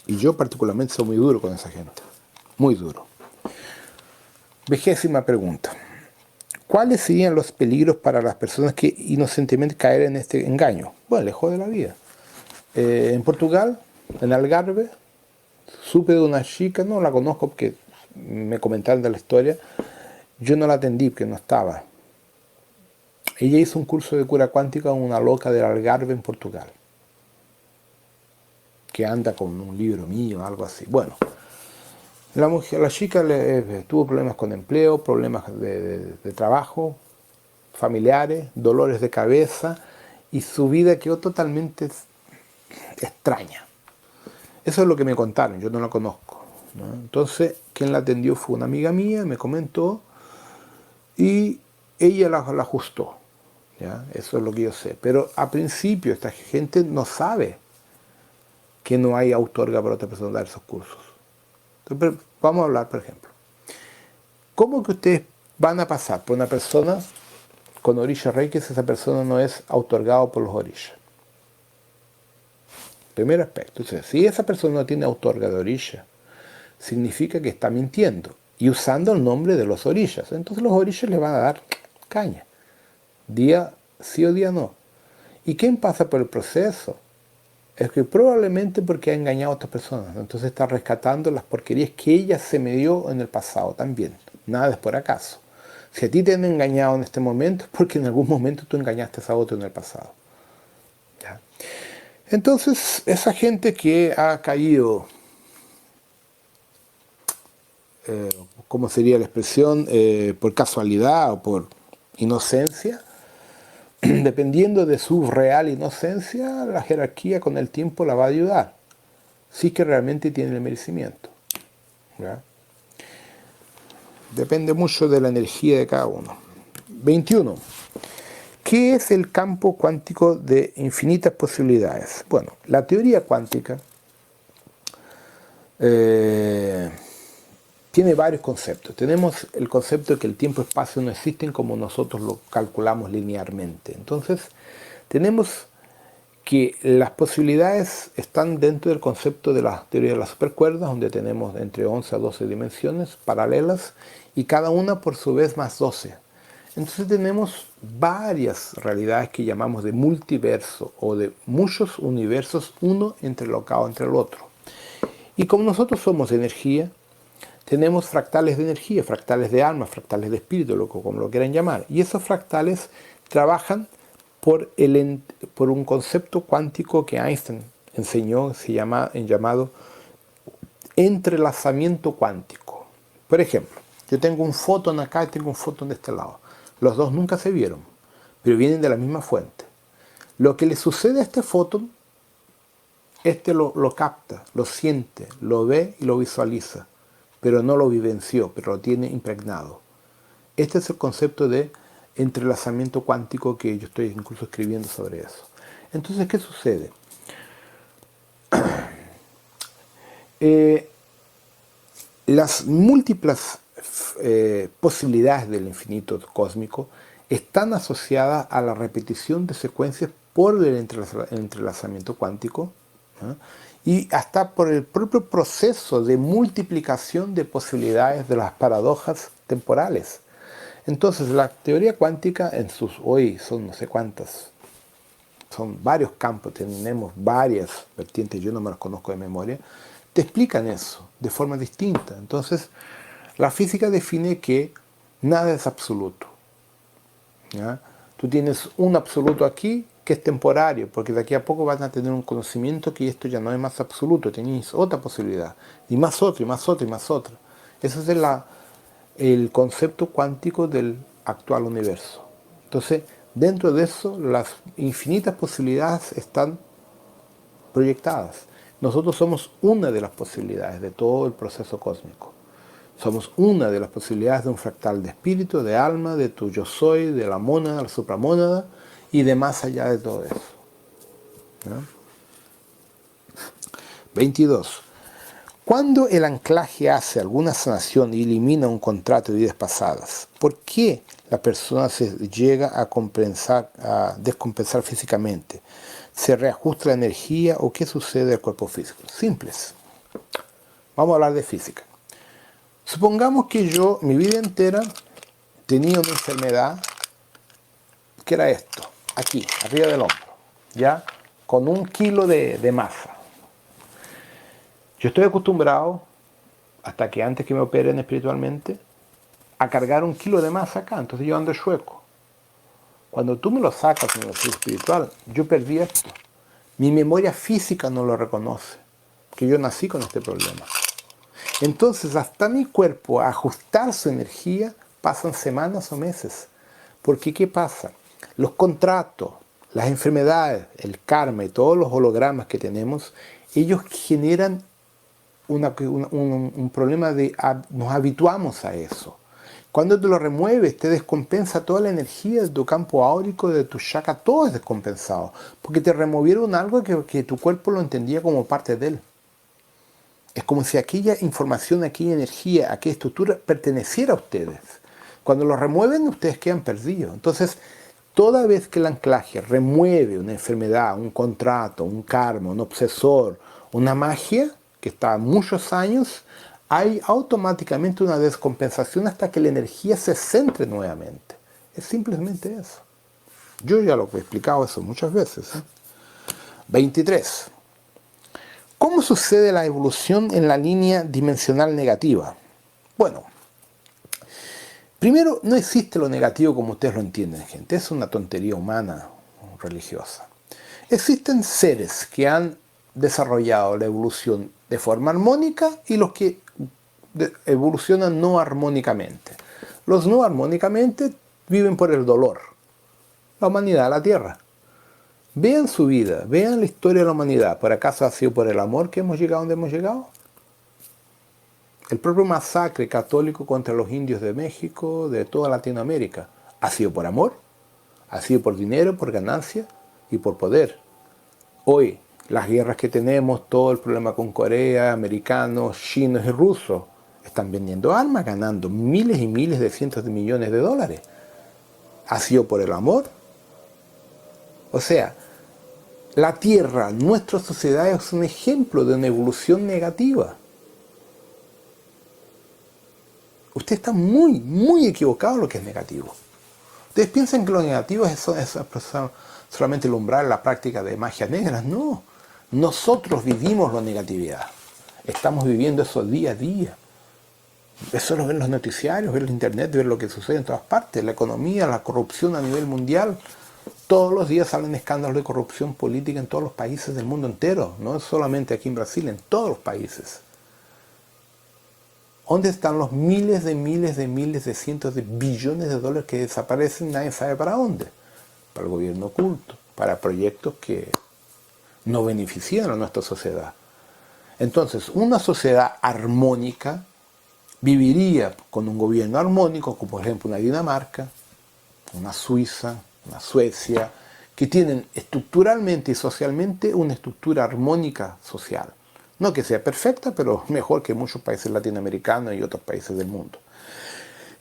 Y yo particularmente soy muy duro con esa gente. Muy duro. 20ª pregunta. ¿Cuáles serían los peligros para las personas que inocentemente caen en este engaño? Bueno, lejos de la vida. En Portugal, en Algarve, supe de una chica, no la conozco porque me comentaron de la historia, yo no la atendí porque no estaba. Ella hizo un curso de cura cuántica con una loca del Algarve en Portugal, que anda con un libro mío, algo así. Bueno, la chica tuvo problemas con empleo, problemas de trabajo, familiares, dolores de cabeza, y su vida quedó totalmente extraña. Eso es lo que me contaron, yo no la conozco, ¿no? Entonces, quien la atendió fue una amiga mía, me comentó, y ella la ajustó. ¿ya? Eso es lo que yo sé. Pero a principio esta gente no sabe que no hay autorga para otra persona dar esos cursos. Entonces, vamos a hablar, por ejemplo. ¿Cómo que ustedes van a pasar por una persona con orisha reiki si esa persona no es otorgado por los orishas? Primer aspecto. Entonces, si esa persona no tiene autorga de orisha, significa que está mintiendo y usando el nombre de los orishas. Entonces los orishas le van a dar caña. Día sí o día no. ¿Y quién pasa por el proceso? Es que probablemente porque ha engañado a otras personas. Entonces está rescatando las porquerías que ella se me dio en el pasado también. Nada es por acaso. Si a ti te han engañado en este momento, es porque en algún momento tú engañaste a otro en el pasado. ¿Ya? Entonces, esa gente que ha caído, ¿cómo sería la expresión? Por casualidad o por inocencia, dependiendo de su real inocencia, la jerarquía con el tiempo la va a ayudar, sí que realmente tiene el merecimiento. ¿Ya? Depende mucho de la energía de cada uno. 21. ¿Qué es el campo cuántico de infinitas posibilidades? Bueno, la teoría cuántica tiene varios conceptos. Tenemos el concepto de que el tiempo y espacio no existen como nosotros lo calculamos linealmente. Entonces, tenemos que las posibilidades están dentro del concepto de la teoría de las supercuerdas, donde tenemos entre 11 a 12 dimensiones paralelas y cada una por su vez más 12. Entonces tenemos varias realidades que llamamos de multiverso o de muchos universos, uno entrelocado entre el otro. Y como nosotros somos energía, tenemos fractales de energía, fractales de alma, fractales de espíritu, como lo quieran llamar. Y esos fractales trabajan por un concepto cuántico que Einstein enseñó, llamado entrelazamiento cuántico. Por ejemplo, yo tengo un fotón acá y tengo un fotón de este lado. Los dos nunca se vieron, pero vienen de la misma fuente. Lo que le sucede a este fotón, lo capta, lo siente, lo ve y lo visualiza, pero no lo vivenció, pero lo tiene impregnado. Este es el concepto de entrelazamiento cuántico que yo estoy incluso escribiendo sobre eso. Entonces, ¿qué sucede? Las múltiples posibilidades del infinito cósmico están asociadas a la repetición de secuencias por el entrelazamiento cuántico, ¿no? Y hasta por el propio proceso de multiplicación de posibilidades de las paradojas temporales. Entonces la teoría cuántica hoy son no sé cuántas, son varios campos, tenemos varias vertientes, yo no me las conozco de memoria, te explican eso de forma distinta. Entonces la física define que nada es absoluto, ¿ya? Tú tienes un absoluto aquí que es temporario, porque de aquí a poco van a tener un conocimiento que esto ya no es más absoluto, tenéis otra posibilidad, y más otra, y más otra, y más otra. Ese es el concepto cuántico del actual universo. Entonces, dentro de eso, las infinitas posibilidades están proyectadas. Nosotros somos una de las posibilidades de todo el proceso cósmico. Somos una de las posibilidades de un fractal de espíritu, de alma, de tu yo soy, de la mónada, la supramónada y de más allá de todo eso. ¿No? 22. Cuando el anclaje hace alguna sanación y elimina un contrato de vidas pasadas, ¿por qué la persona se llega a descompensar físicamente? ¿Se reajusta la energía o qué sucede al cuerpo físico? Simples. Vamos a hablar de física. Supongamos que yo, mi vida entera, tenía una enfermedad que era esto, aquí, arriba del hombro, ¿ya? Con 1 kilo de masa. Yo estoy acostumbrado, hasta que antes que me operen espiritualmente, a cargar 1 kilo de masa acá, entonces yo ando chueco. Cuando tú me lo sacas en el espiritual, yo perdí esto. Mi memoria física no lo reconoce, que yo nací con este problema. Entonces, hasta mi cuerpo ajustar su energía pasan semanas o meses. Porque, ¿qué pasa? Los contratos, las enfermedades, el karma y todos los hologramas que tenemos, ellos generan un problema nos habituamos a eso. Cuando te lo remueves, te descompensa toda la energía de tu campo áurico, de tu chakra, todo es descompensado. Porque te removieron algo que tu cuerpo lo entendía como parte de él. Es como si aquella información, aquella energía, aquella estructura perteneciera a ustedes. Cuando lo remueven, ustedes quedan perdidos. Entonces, toda vez que el anclaje remueve una enfermedad, un contrato, un karma, un obsesor, una magia, que está muchos años, hay automáticamente una descompensación hasta que la energía se centre nuevamente. Es simplemente eso. Yo ya lo he explicado eso muchas veces. 23. ¿Cómo sucede la evolución en la línea dimensional negativa? Bueno, primero, no existe lo negativo como ustedes lo entienden, gente. Es una tontería humana, religiosa. Existen seres que han desarrollado la evolución de forma armónica y los que evolucionan no armónicamente. Los no armónicamente viven por el dolor. La humanidad, la Tierra. Vean su vida, vean la historia de la humanidad. ¿Por acaso ha sido por el amor que hemos llegado donde hemos llegado? El propio masacre católico contra los indios de México, de toda Latinoamérica, ¿ha sido por amor? ¿Ha sido por dinero, por ganancia y por poder? Hoy, las guerras que tenemos, todo el problema con Corea, americanos, chinos y rusos, están vendiendo armas, ganando miles y miles de cientos de millones de dólares. ¿Ha sido por el amor? O sea, la Tierra, nuestra sociedad, es un ejemplo de una evolución negativa. Usted está muy, muy equivocado en lo que es negativo. Ustedes piensan que lo negativo es solamente el umbral, la práctica de magia negra. No, nosotros vivimos la negatividad. Estamos viviendo eso día a día. Eso lo ven los noticiarios, ver el internet, ver lo que sucede en todas partes. La economía, la corrupción a nivel mundial. Todos los días salen escándalos de corrupción política en todos los países del mundo entero. No solamente aquí en Brasil, en todos los países. ¿Dónde están los miles, de cientos de billones de dólares que desaparecen? Nadie sabe para dónde. Para el gobierno oculto, para proyectos que no benefician a nuestra sociedad. Entonces, una sociedad armónica viviría con un gobierno armónico, como por ejemplo una Dinamarca, una Suiza, una Suecia, que tienen estructuralmente y socialmente una estructura armónica social. No que sea perfecta, pero mejor que muchos países latinoamericanos y otros países del mundo.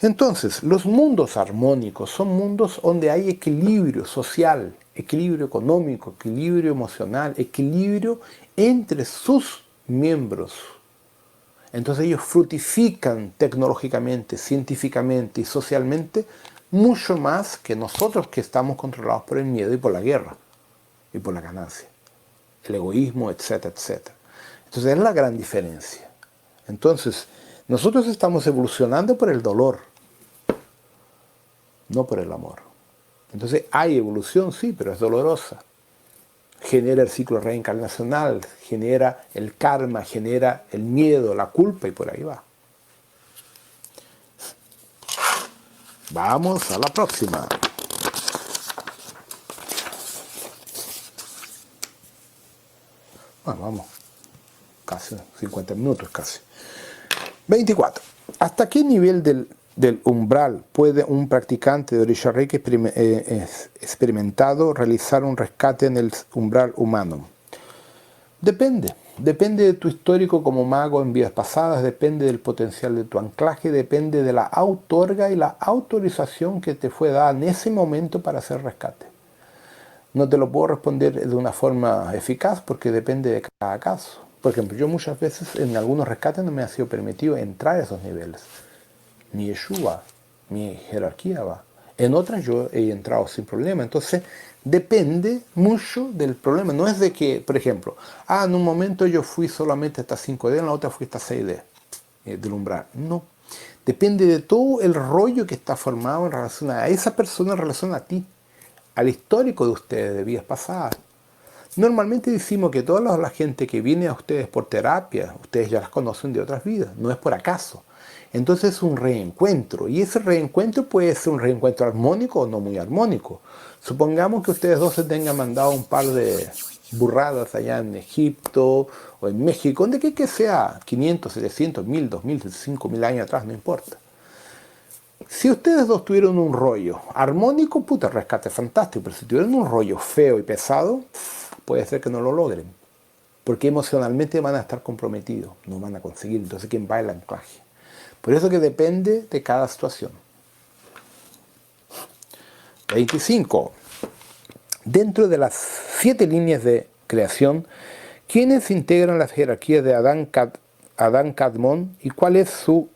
Entonces, los mundos armónicos son mundos donde hay equilibrio social, equilibrio económico, equilibrio emocional, equilibrio entre sus miembros. Entonces ellos frutifican tecnológicamente, científicamente y socialmente mucho más que nosotros que estamos controlados por el miedo y por la guerra y por la ganancia, el egoísmo, etcétera, etcétera. Entonces es la gran diferencia. Entonces, nosotros estamos evolucionando por el dolor, no por el amor. Entonces hay evolución, sí, pero es dolorosa. Genera el ciclo reencarnacional, genera el karma, genera el miedo, la culpa y por ahí va. Vamos a la próxima. Bueno, vamos. Casi 50 minutos casi. 24. ¿Hasta qué nivel del umbral puede un practicante de Orisha Reiki experimentado realizar un rescate en el umbral humano? Depende. Depende de tu histórico como mago en vidas pasadas, depende del potencial de tu anclaje, depende de la autorga y la autorización que te fue dada en ese momento para hacer rescate. No te lo puedo responder de una forma eficaz porque depende de cada caso. Por ejemplo, yo muchas veces en algunos rescates no me ha sido permitido entrar a esos niveles. Mi Yeshua, mi jerarquía va. En otras yo he entrado sin problema. Entonces, depende mucho del problema. No es de que, por ejemplo, en un momento yo fui solamente hasta 5D, en la otra fui hasta 6D del umbral. No. Depende de todo el rollo que está formado en relación a esa persona, en relación a ti, al histórico de ustedes, de vidas pasadas. Normalmente decimos que toda la gente que viene a ustedes por terapia, ustedes ya las conocen de otras vidas, no es por acaso. Entonces es un reencuentro, y ese reencuentro puede ser un reencuentro armónico o no muy armónico. Supongamos que ustedes dos se tengan mandado un par de burradas allá en Egipto o en México, donde que sea 500, 700, 1000, 2000, 5000 años atrás, no importa. Si ustedes dos tuvieron un rollo armónico, puta, rescate fantástico, pero si tuvieron un rollo feo y pesado, puede ser que no lo logren, porque emocionalmente van a estar comprometidos, no van a conseguir. Entonces, ¿quién va el anclaje? Por eso que depende de cada situación. 25. Dentro de las 7 líneas de creación, ¿quiénes integran las jerarquías de Adán Kadmon y cuál es su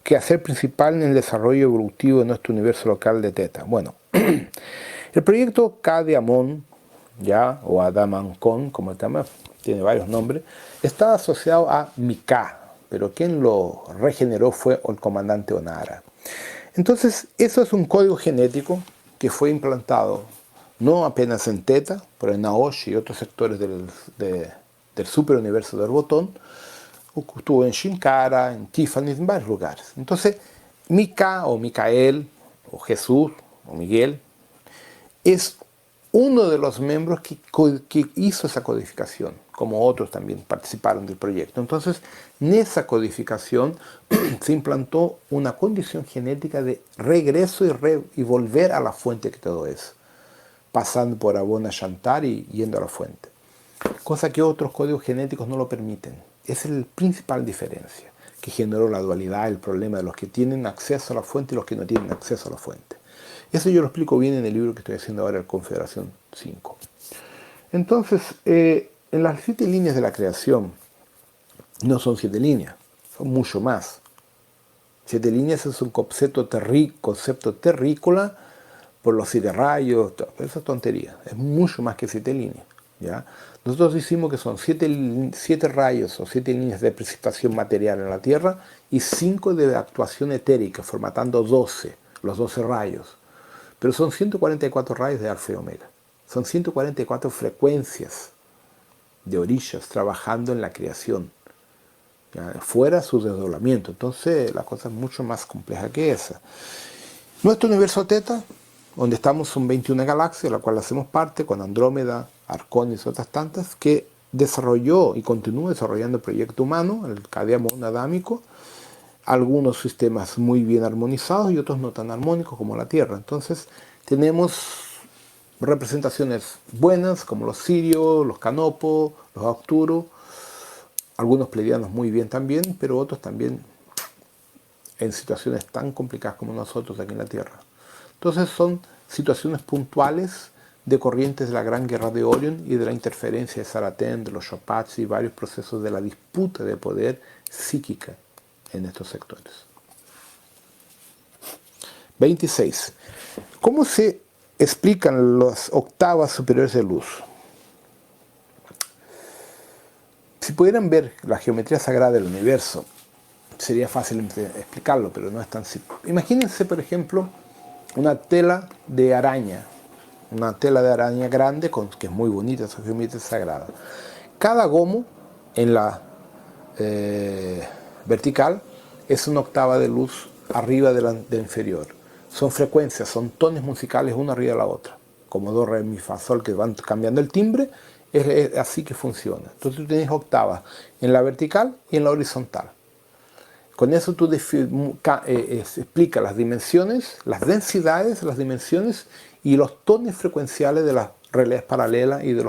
quehacer principal en el desarrollo evolutivo de nuestro universo local de Teta? Bueno, el proyecto K de Amon, ya, o Adamancon, como se llama, tiene varios nombres, está asociado a Mika, pero quien lo regeneró fue el comandante Onara. Entonces, eso es un código genético que fue implantado no apenas en Teta, pero en Naosh y otros sectores del superuniverso del botón. Estuvo en Shinkara, en Tiffany, en varios lugares. Entonces, Mika o Micael o Jesús o Miguel es uno de los miembros que hizo esa codificación, como otros también participaron del proyecto. Entonces, en esa codificación se implantó una condición genética de regreso y volver a la fuente que todo es, pasando por Abona Shantar y yendo a la fuente. Cosa que otros códigos genéticos no lo permiten. Esa es la principal diferencia que generó la dualidad, el problema de los que tienen acceso a la fuente y los que no tienen acceso a la fuente. Eso yo lo explico bien en el libro que estoy haciendo ahora, el Confederación 5. Entonces, en las 7 líneas de la creación, no son 7 líneas, son mucho más. 7 líneas es un concepto terrícola por los 7 rayos, esa es tontería, es mucho más que 7 líneas. ¿Ya? Nosotros decimos que son 7 rayos o 7 líneas de precipitación material en la Tierra y 5 de actuación etérica, formatando 12, los 12 rayos. Pero son 144 rayos de Alfa y Omega. Son 144 frecuencias de orishas trabajando en la creación, ¿ya? Fuera su desdoblamiento. Entonces la cosa es mucho más compleja que esa. Nuestro universo Teta, donde estamos, son 21 galaxias, de la cual hacemos parte, con Andrómeda, Arconis y otras tantas, que desarrolló y continúa desarrollando el proyecto humano, el Kademon adámico, algunos sistemas muy bien armonizados y otros no tan armónicos como la Tierra. Entonces tenemos representaciones buenas como los Sirios, los Canopos, los Arcturus, algunos pleiadianos muy bien también, pero otros también en situaciones tan complicadas como nosotros aquí en la Tierra. Entonces son situaciones puntuales de corrientes de la Gran Guerra de Orión y de la interferencia de Saratén, de los Shopats y varios procesos de la disputa de poder psíquica en estos sectores. 26. ¿Cómo se explican las octavas superiores de luz? Si pudieran ver la geometría sagrada del universo, sería fácil explicarlo, pero no es tan simple. Imagínense, por ejemplo, una tela de araña grande, que es muy bonita, esa geometría sagrada. Cada gomo en la vertical es una octava de luz arriba de la inferior. Son frecuencias, son tonos musicales una arriba de la otra, como do, re, mi, fa, sol, que van cambiando el timbre. Es así que funciona. Entonces tú tienes octavas en la vertical y en la horizontal. Con eso tú explicas las dimensiones, las densidades, las dimensiones y los tonos frecuenciales de las realidades paralelas y de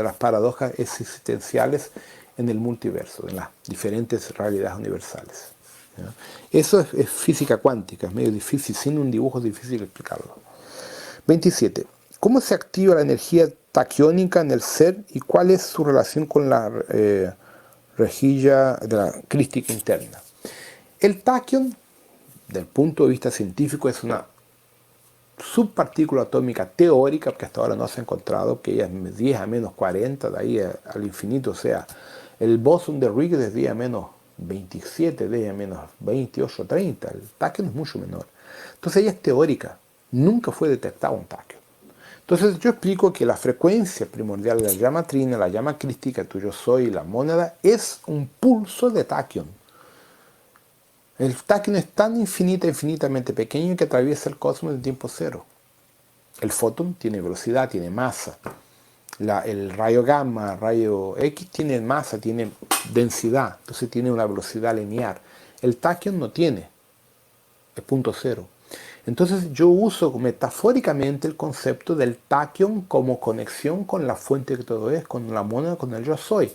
las paradojas existenciales en el multiverso, en las diferentes realidades universales. ¿Ya? Eso es física cuántica, es medio difícil, sin un dibujo es difícil explicarlo. 27. ¿Cómo se activa la energía taquiónica en el ser y cuál es su relación con la rejilla de la crística interna? El taquión, del punto de vista científico, es una subpartícula atómica teórica, que hasta ahora no se ha encontrado, que ella es 10 a menos 40, de ahí al infinito. O sea, el bosón de Higgs es 10 a menos 27, 10 a menos 28, 30. El taquión es mucho menor. Entonces ella es teórica, nunca fue detectado un taquión. Entonces yo explico que la frecuencia primordial de la llama trina, la llama crística, tu yo soy y la mónada, es un pulso de taquión. El taquión es tan infinitamente pequeño que atraviesa el cosmos en tiempo cero. El fotón tiene velocidad, tiene masa. El rayo gamma, rayo X tiene masa, tiene densidad, entonces tiene una velocidad lineal. El tachyon no tiene, es punto cero. Entonces yo uso metafóricamente el concepto del tachyon como conexión con la fuente que todo es, con la moneda, con el yo soy,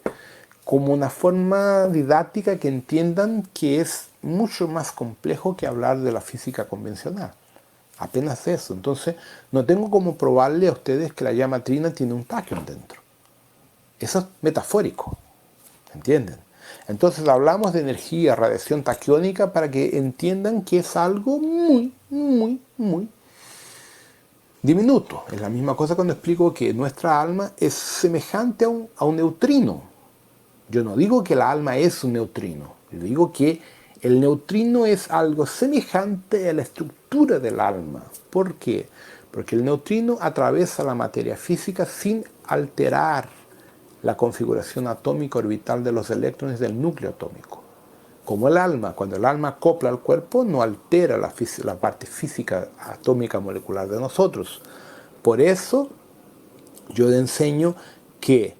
como una forma didáctica que entiendan que es mucho más complejo que hablar de la física convencional. Apenas eso. Entonces no tengo como probarle a ustedes que la llama trina tiene un tachyon dentro. Eso es metafórico, ¿entienden? Entonces hablamos de energía, radiación taquiónica para que entiendan que es algo muy, muy, muy diminuto. Es la misma cosa cuando explico que nuestra alma es semejante a un neutrino. Yo no digo que la alma es un neutrino, yo digo que el neutrino es algo semejante a la estructura del alma. ¿Por qué? Porque el neutrino atraviesa la materia física sin alterar la configuración atómica orbital de los electrones del núcleo atómico. Como el alma, cuando el alma acopla al cuerpo, no altera la parte física atómica molecular de nosotros. Por eso yo le enseño que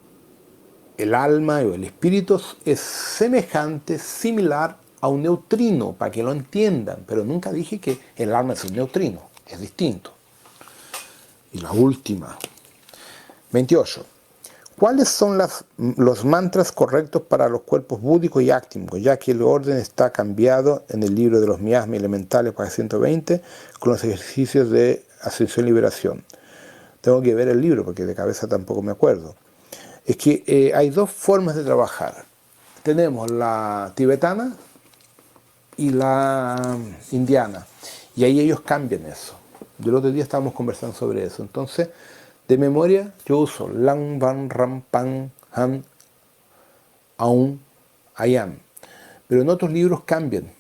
el alma o el espíritu es semejante, similar a un neutrino, para que lo entiendan, pero nunca dije que el alma es un neutrino, es distinto. Y la última, 28. ¿Cuáles son los mantras correctos para los cuerpos búdicos y áctimos? Ya que el orden está cambiado en el libro de los miasmas elementales para 120 con los ejercicios de ascensión y liberación. Tengo que ver el libro porque de cabeza tampoco me acuerdo. Es que hay dos formas de trabajar. Tenemos la tibetana y la indiana. Y ahí ellos cambian eso. Yo el otro día estábamos conversando sobre eso. Entonces, de memoria, yo uso Lang, Van, Ram, Pan, Han, Aum, Ayan. Pero en otros libros cambian.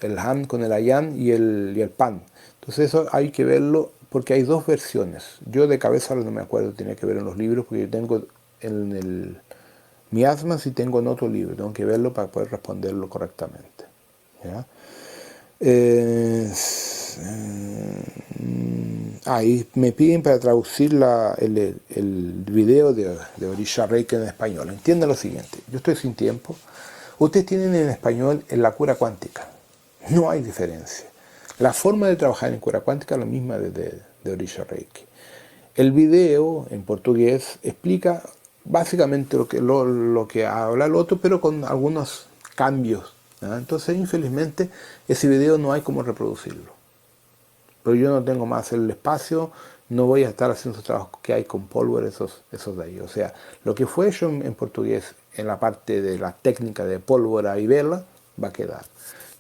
El Han con el Ayan y el Pan. Entonces eso hay que verlo porque hay dos versiones. Yo de cabeza ahora no me acuerdo, tenía que ver en los libros porque yo tengo en el miasmas y tengo en otro libro. Tengo que verlo para poder responderlo correctamente. ¿Ya? Y me piden para traducir el video de Orisha Reiki en español. Entiendan lo siguiente, yo estoy sin tiempo. Ustedes tienen en español en la cura cuántica. No hay diferencia. La forma de trabajar en cura cuántica es la misma de Orisha Reiki. El video en portugués explica básicamente lo que habla el otro, pero con algunos cambios. ¿Ya? Entonces, infelizmente, ese video no hay como reproducirlo. Pero yo no tengo más el espacio, no voy a estar haciendo esos trabajos que hay con pólvora, esos de ahí. O sea, lo que fue hecho en portugués, en la parte de la técnica de pólvora y vela, va a quedar.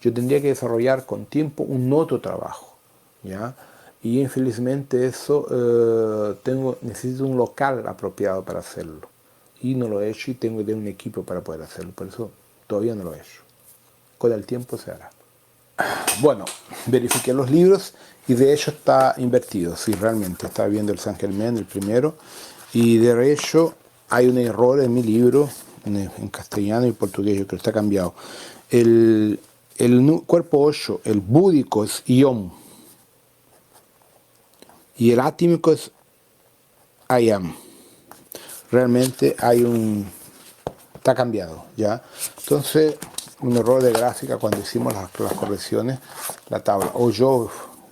Yo tendría que desarrollar con tiempo un otro trabajo, ¿ya? Y infelizmente eso, necesito un local apropiado para hacerlo. Y no lo he hecho y tengo que tener un equipo para poder hacerlo. Por eso todavía no lo he hecho. Con el tiempo se hará. Bueno, verifiqué los libros y de hecho está invertido. Sí, realmente, estaba viendo el San Germán, el primero. Y de hecho hay un error en mi libro, en castellano y portugués, yo creo que está cambiado. El cuerpo 8, el búdico es Iom. Y el átímico es Ayam. Realmente está cambiado, ¿ya? Entonces, un error de gráfica cuando hicimos las correcciones, la tabla, o yo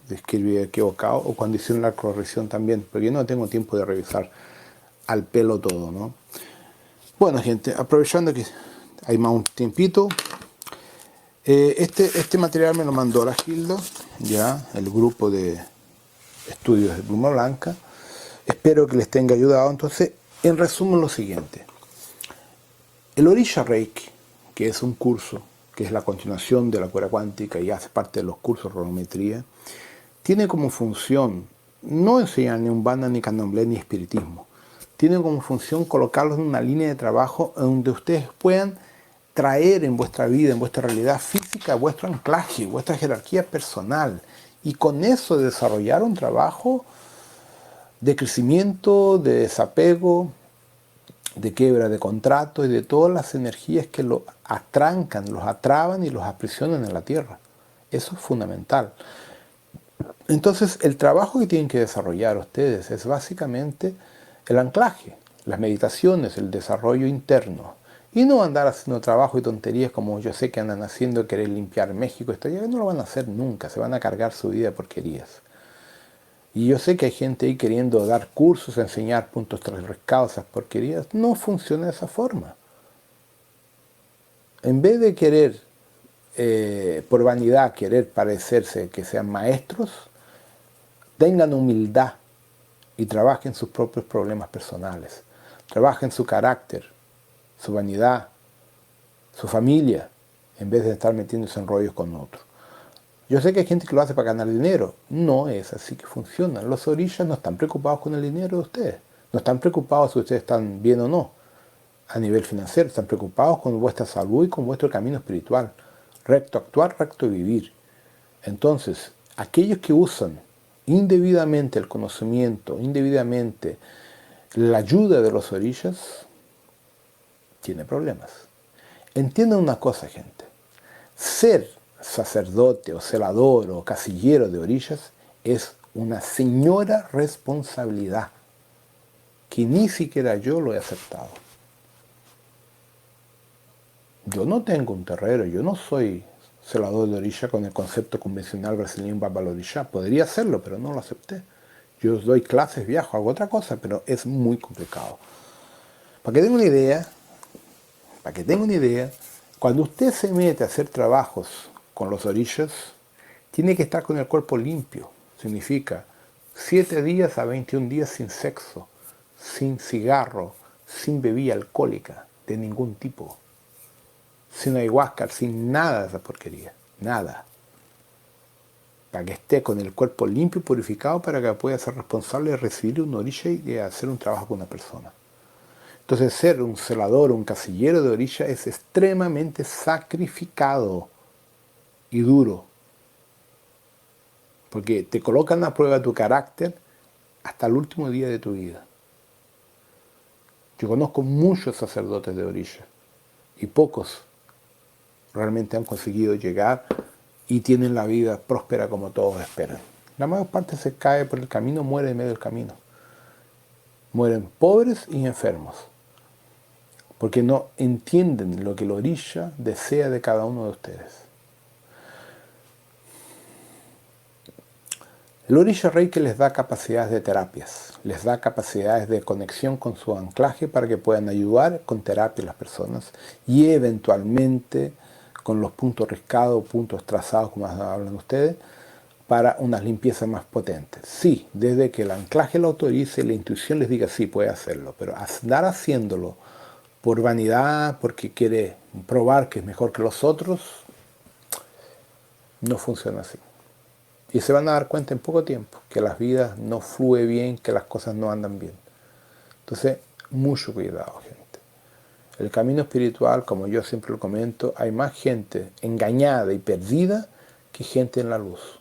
escribí equivocado, o cuando hicieron la corrección también, porque yo no tengo tiempo de revisar al pelo todo, ¿no? Bueno, gente, aprovechando que hay más un tiempito, este material me lo mandó la Gilda, ya, el grupo de estudios de Pluma Blanca. Espero que les tenga ayudado. Entonces, en resumen, lo siguiente. El Orisha Reiki, que es un curso, que es la continuación de la cura cuántica y hace parte de los cursos de ronometría, tiene como función no enseñar ni Umbanda, ni Candomblé, ni espiritismo. Tiene como función colocarlos en una línea de trabajo donde ustedes puedan traer en vuestra vida, en vuestra realidad física, vuestro anclaje, vuestra jerarquía personal, y con eso desarrollar un trabajo de crecimiento, de desapego, de quiebra de contratos y de todas las energías que los atrancan, los atraban y los aprisionan en la tierra. Eso es fundamental. Entonces, el trabajo que tienen que desarrollar ustedes es básicamente el anclaje, las meditaciones, el desarrollo interno. Y no andar haciendo trabajo y tonterías como yo sé que andan haciendo, querer limpiar México. Esto ya no lo van a hacer nunca, se van a cargar su vida de porquerías. Y yo sé que hay gente ahí queriendo dar cursos, enseñar puntos transrescados, esas porquerías. No funciona de esa forma. En vez de querer, por vanidad, querer parecerse que sean maestros, tengan humildad y trabajen sus propios problemas personales. Trabajen su carácter, su vanidad, su familia, en vez de estar metiéndose en rollos con otros. Yo sé que hay gente que lo hace para ganar dinero. No es así que funciona. Los orishas no están preocupados con el dinero de ustedes. No están preocupados si ustedes están bien o no a nivel financiero. Están preocupados con vuestra salud y con vuestro camino espiritual. Recto actuar, recto vivir. Entonces, aquellos que usan indebidamente el conocimiento, indebidamente la ayuda de los orishas, tiene problemas. Entiendan una cosa, gente. Ser sacerdote o celador o casillero de orishas es una señora responsabilidad que ni siquiera yo lo he aceptado. Yo no tengo un terrero, yo no soy celador de orisha con el concepto convencional brasileño Babal Orisha. Podría hacerlo, pero no lo acepté. Yo doy clases, viajo, hago otra cosa, pero es muy complicado. Para que tenga una idea, cuando usted se mete a hacer trabajos con los orishas, tiene que estar con el cuerpo limpio. Significa 7 días a 21 días sin sexo, sin cigarro, sin bebida alcohólica de ningún tipo, sin ayahuasca, sin nada de esa porquería, nada. Para que esté con el cuerpo limpio y purificado para que pueda ser responsable de recibir un orisha y de hacer un trabajo con una persona. Entonces ser un celador, un casillero de orisha es extremadamente sacrificado y duro. Porque te colocan a prueba tu carácter hasta el último día de tu vida. Yo conozco muchos sacerdotes de orisha y pocos realmente han conseguido llegar y tienen la vida próspera como todos esperan. La mayor parte se cae por el camino, muere en medio del camino. Mueren pobres y enfermos, porque no entienden lo que el orisha desea de cada uno de ustedes. El orisha Reiki les da capacidades de terapias, les da capacidades de conexión con su anclaje para que puedan ayudar con terapia a las personas y eventualmente con los puntos riscados, puntos trazados, como hablan ustedes, para unas limpiezas más potentes. Sí, desde que el anclaje lo autorice, la intuición les diga sí, puede hacerlo, pero andar haciéndolo por vanidad, porque quiere probar que es mejor que los otros, no funciona así. Y se van a dar cuenta en poco tiempo que las vidas no fluyen bien, que las cosas no andan bien. Entonces, mucho cuidado, gente. El camino espiritual, como yo siempre lo comento, hay más gente engañada y perdida que gente en la luz.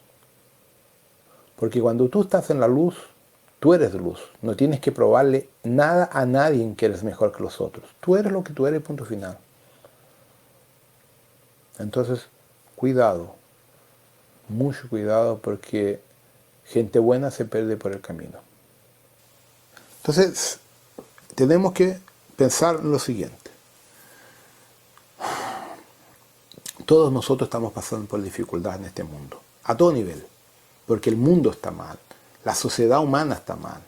Porque cuando tú estás en la luz, tú eres luz. No tienes que probarle nada a nadie en que eres mejor que los otros. Tú eres lo que tú eres, punto final. Entonces, cuidado. Mucho cuidado porque gente buena se pierde por el camino. Entonces, tenemos que pensar en lo siguiente. Todos nosotros estamos pasando por dificultades en este mundo, a todo nivel, porque el mundo está mal, la sociedad humana está mal.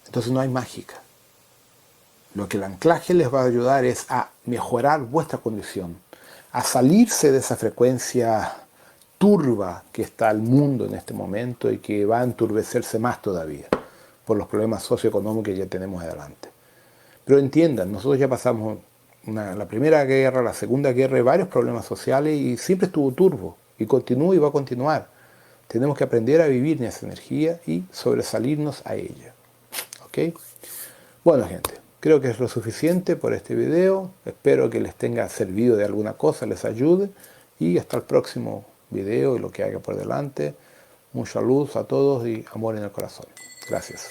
Entonces no hay mágica. Lo que el anclaje les va a ayudar es a mejorar vuestra condición, a salirse de esa frecuencia turba que está el mundo en este momento y que va a enturbecerse más todavía por los problemas socioeconómicos que ya tenemos adelante. Pero entiendan, nosotros ya pasamos la Primera Guerra, la Segunda Guerra y varios problemas sociales y siempre estuvo turbo y continúa y va a continuar. Tenemos que aprender a vivir en esa energía y sobresalirnos a ella. ¿Ok? Bueno, gente, creo que es lo suficiente por este video. Espero que les tenga servido de alguna cosa, les ayude y hasta el próximo video y lo que haya por delante. Mucha luz a todos y amor en el corazón. Gracias.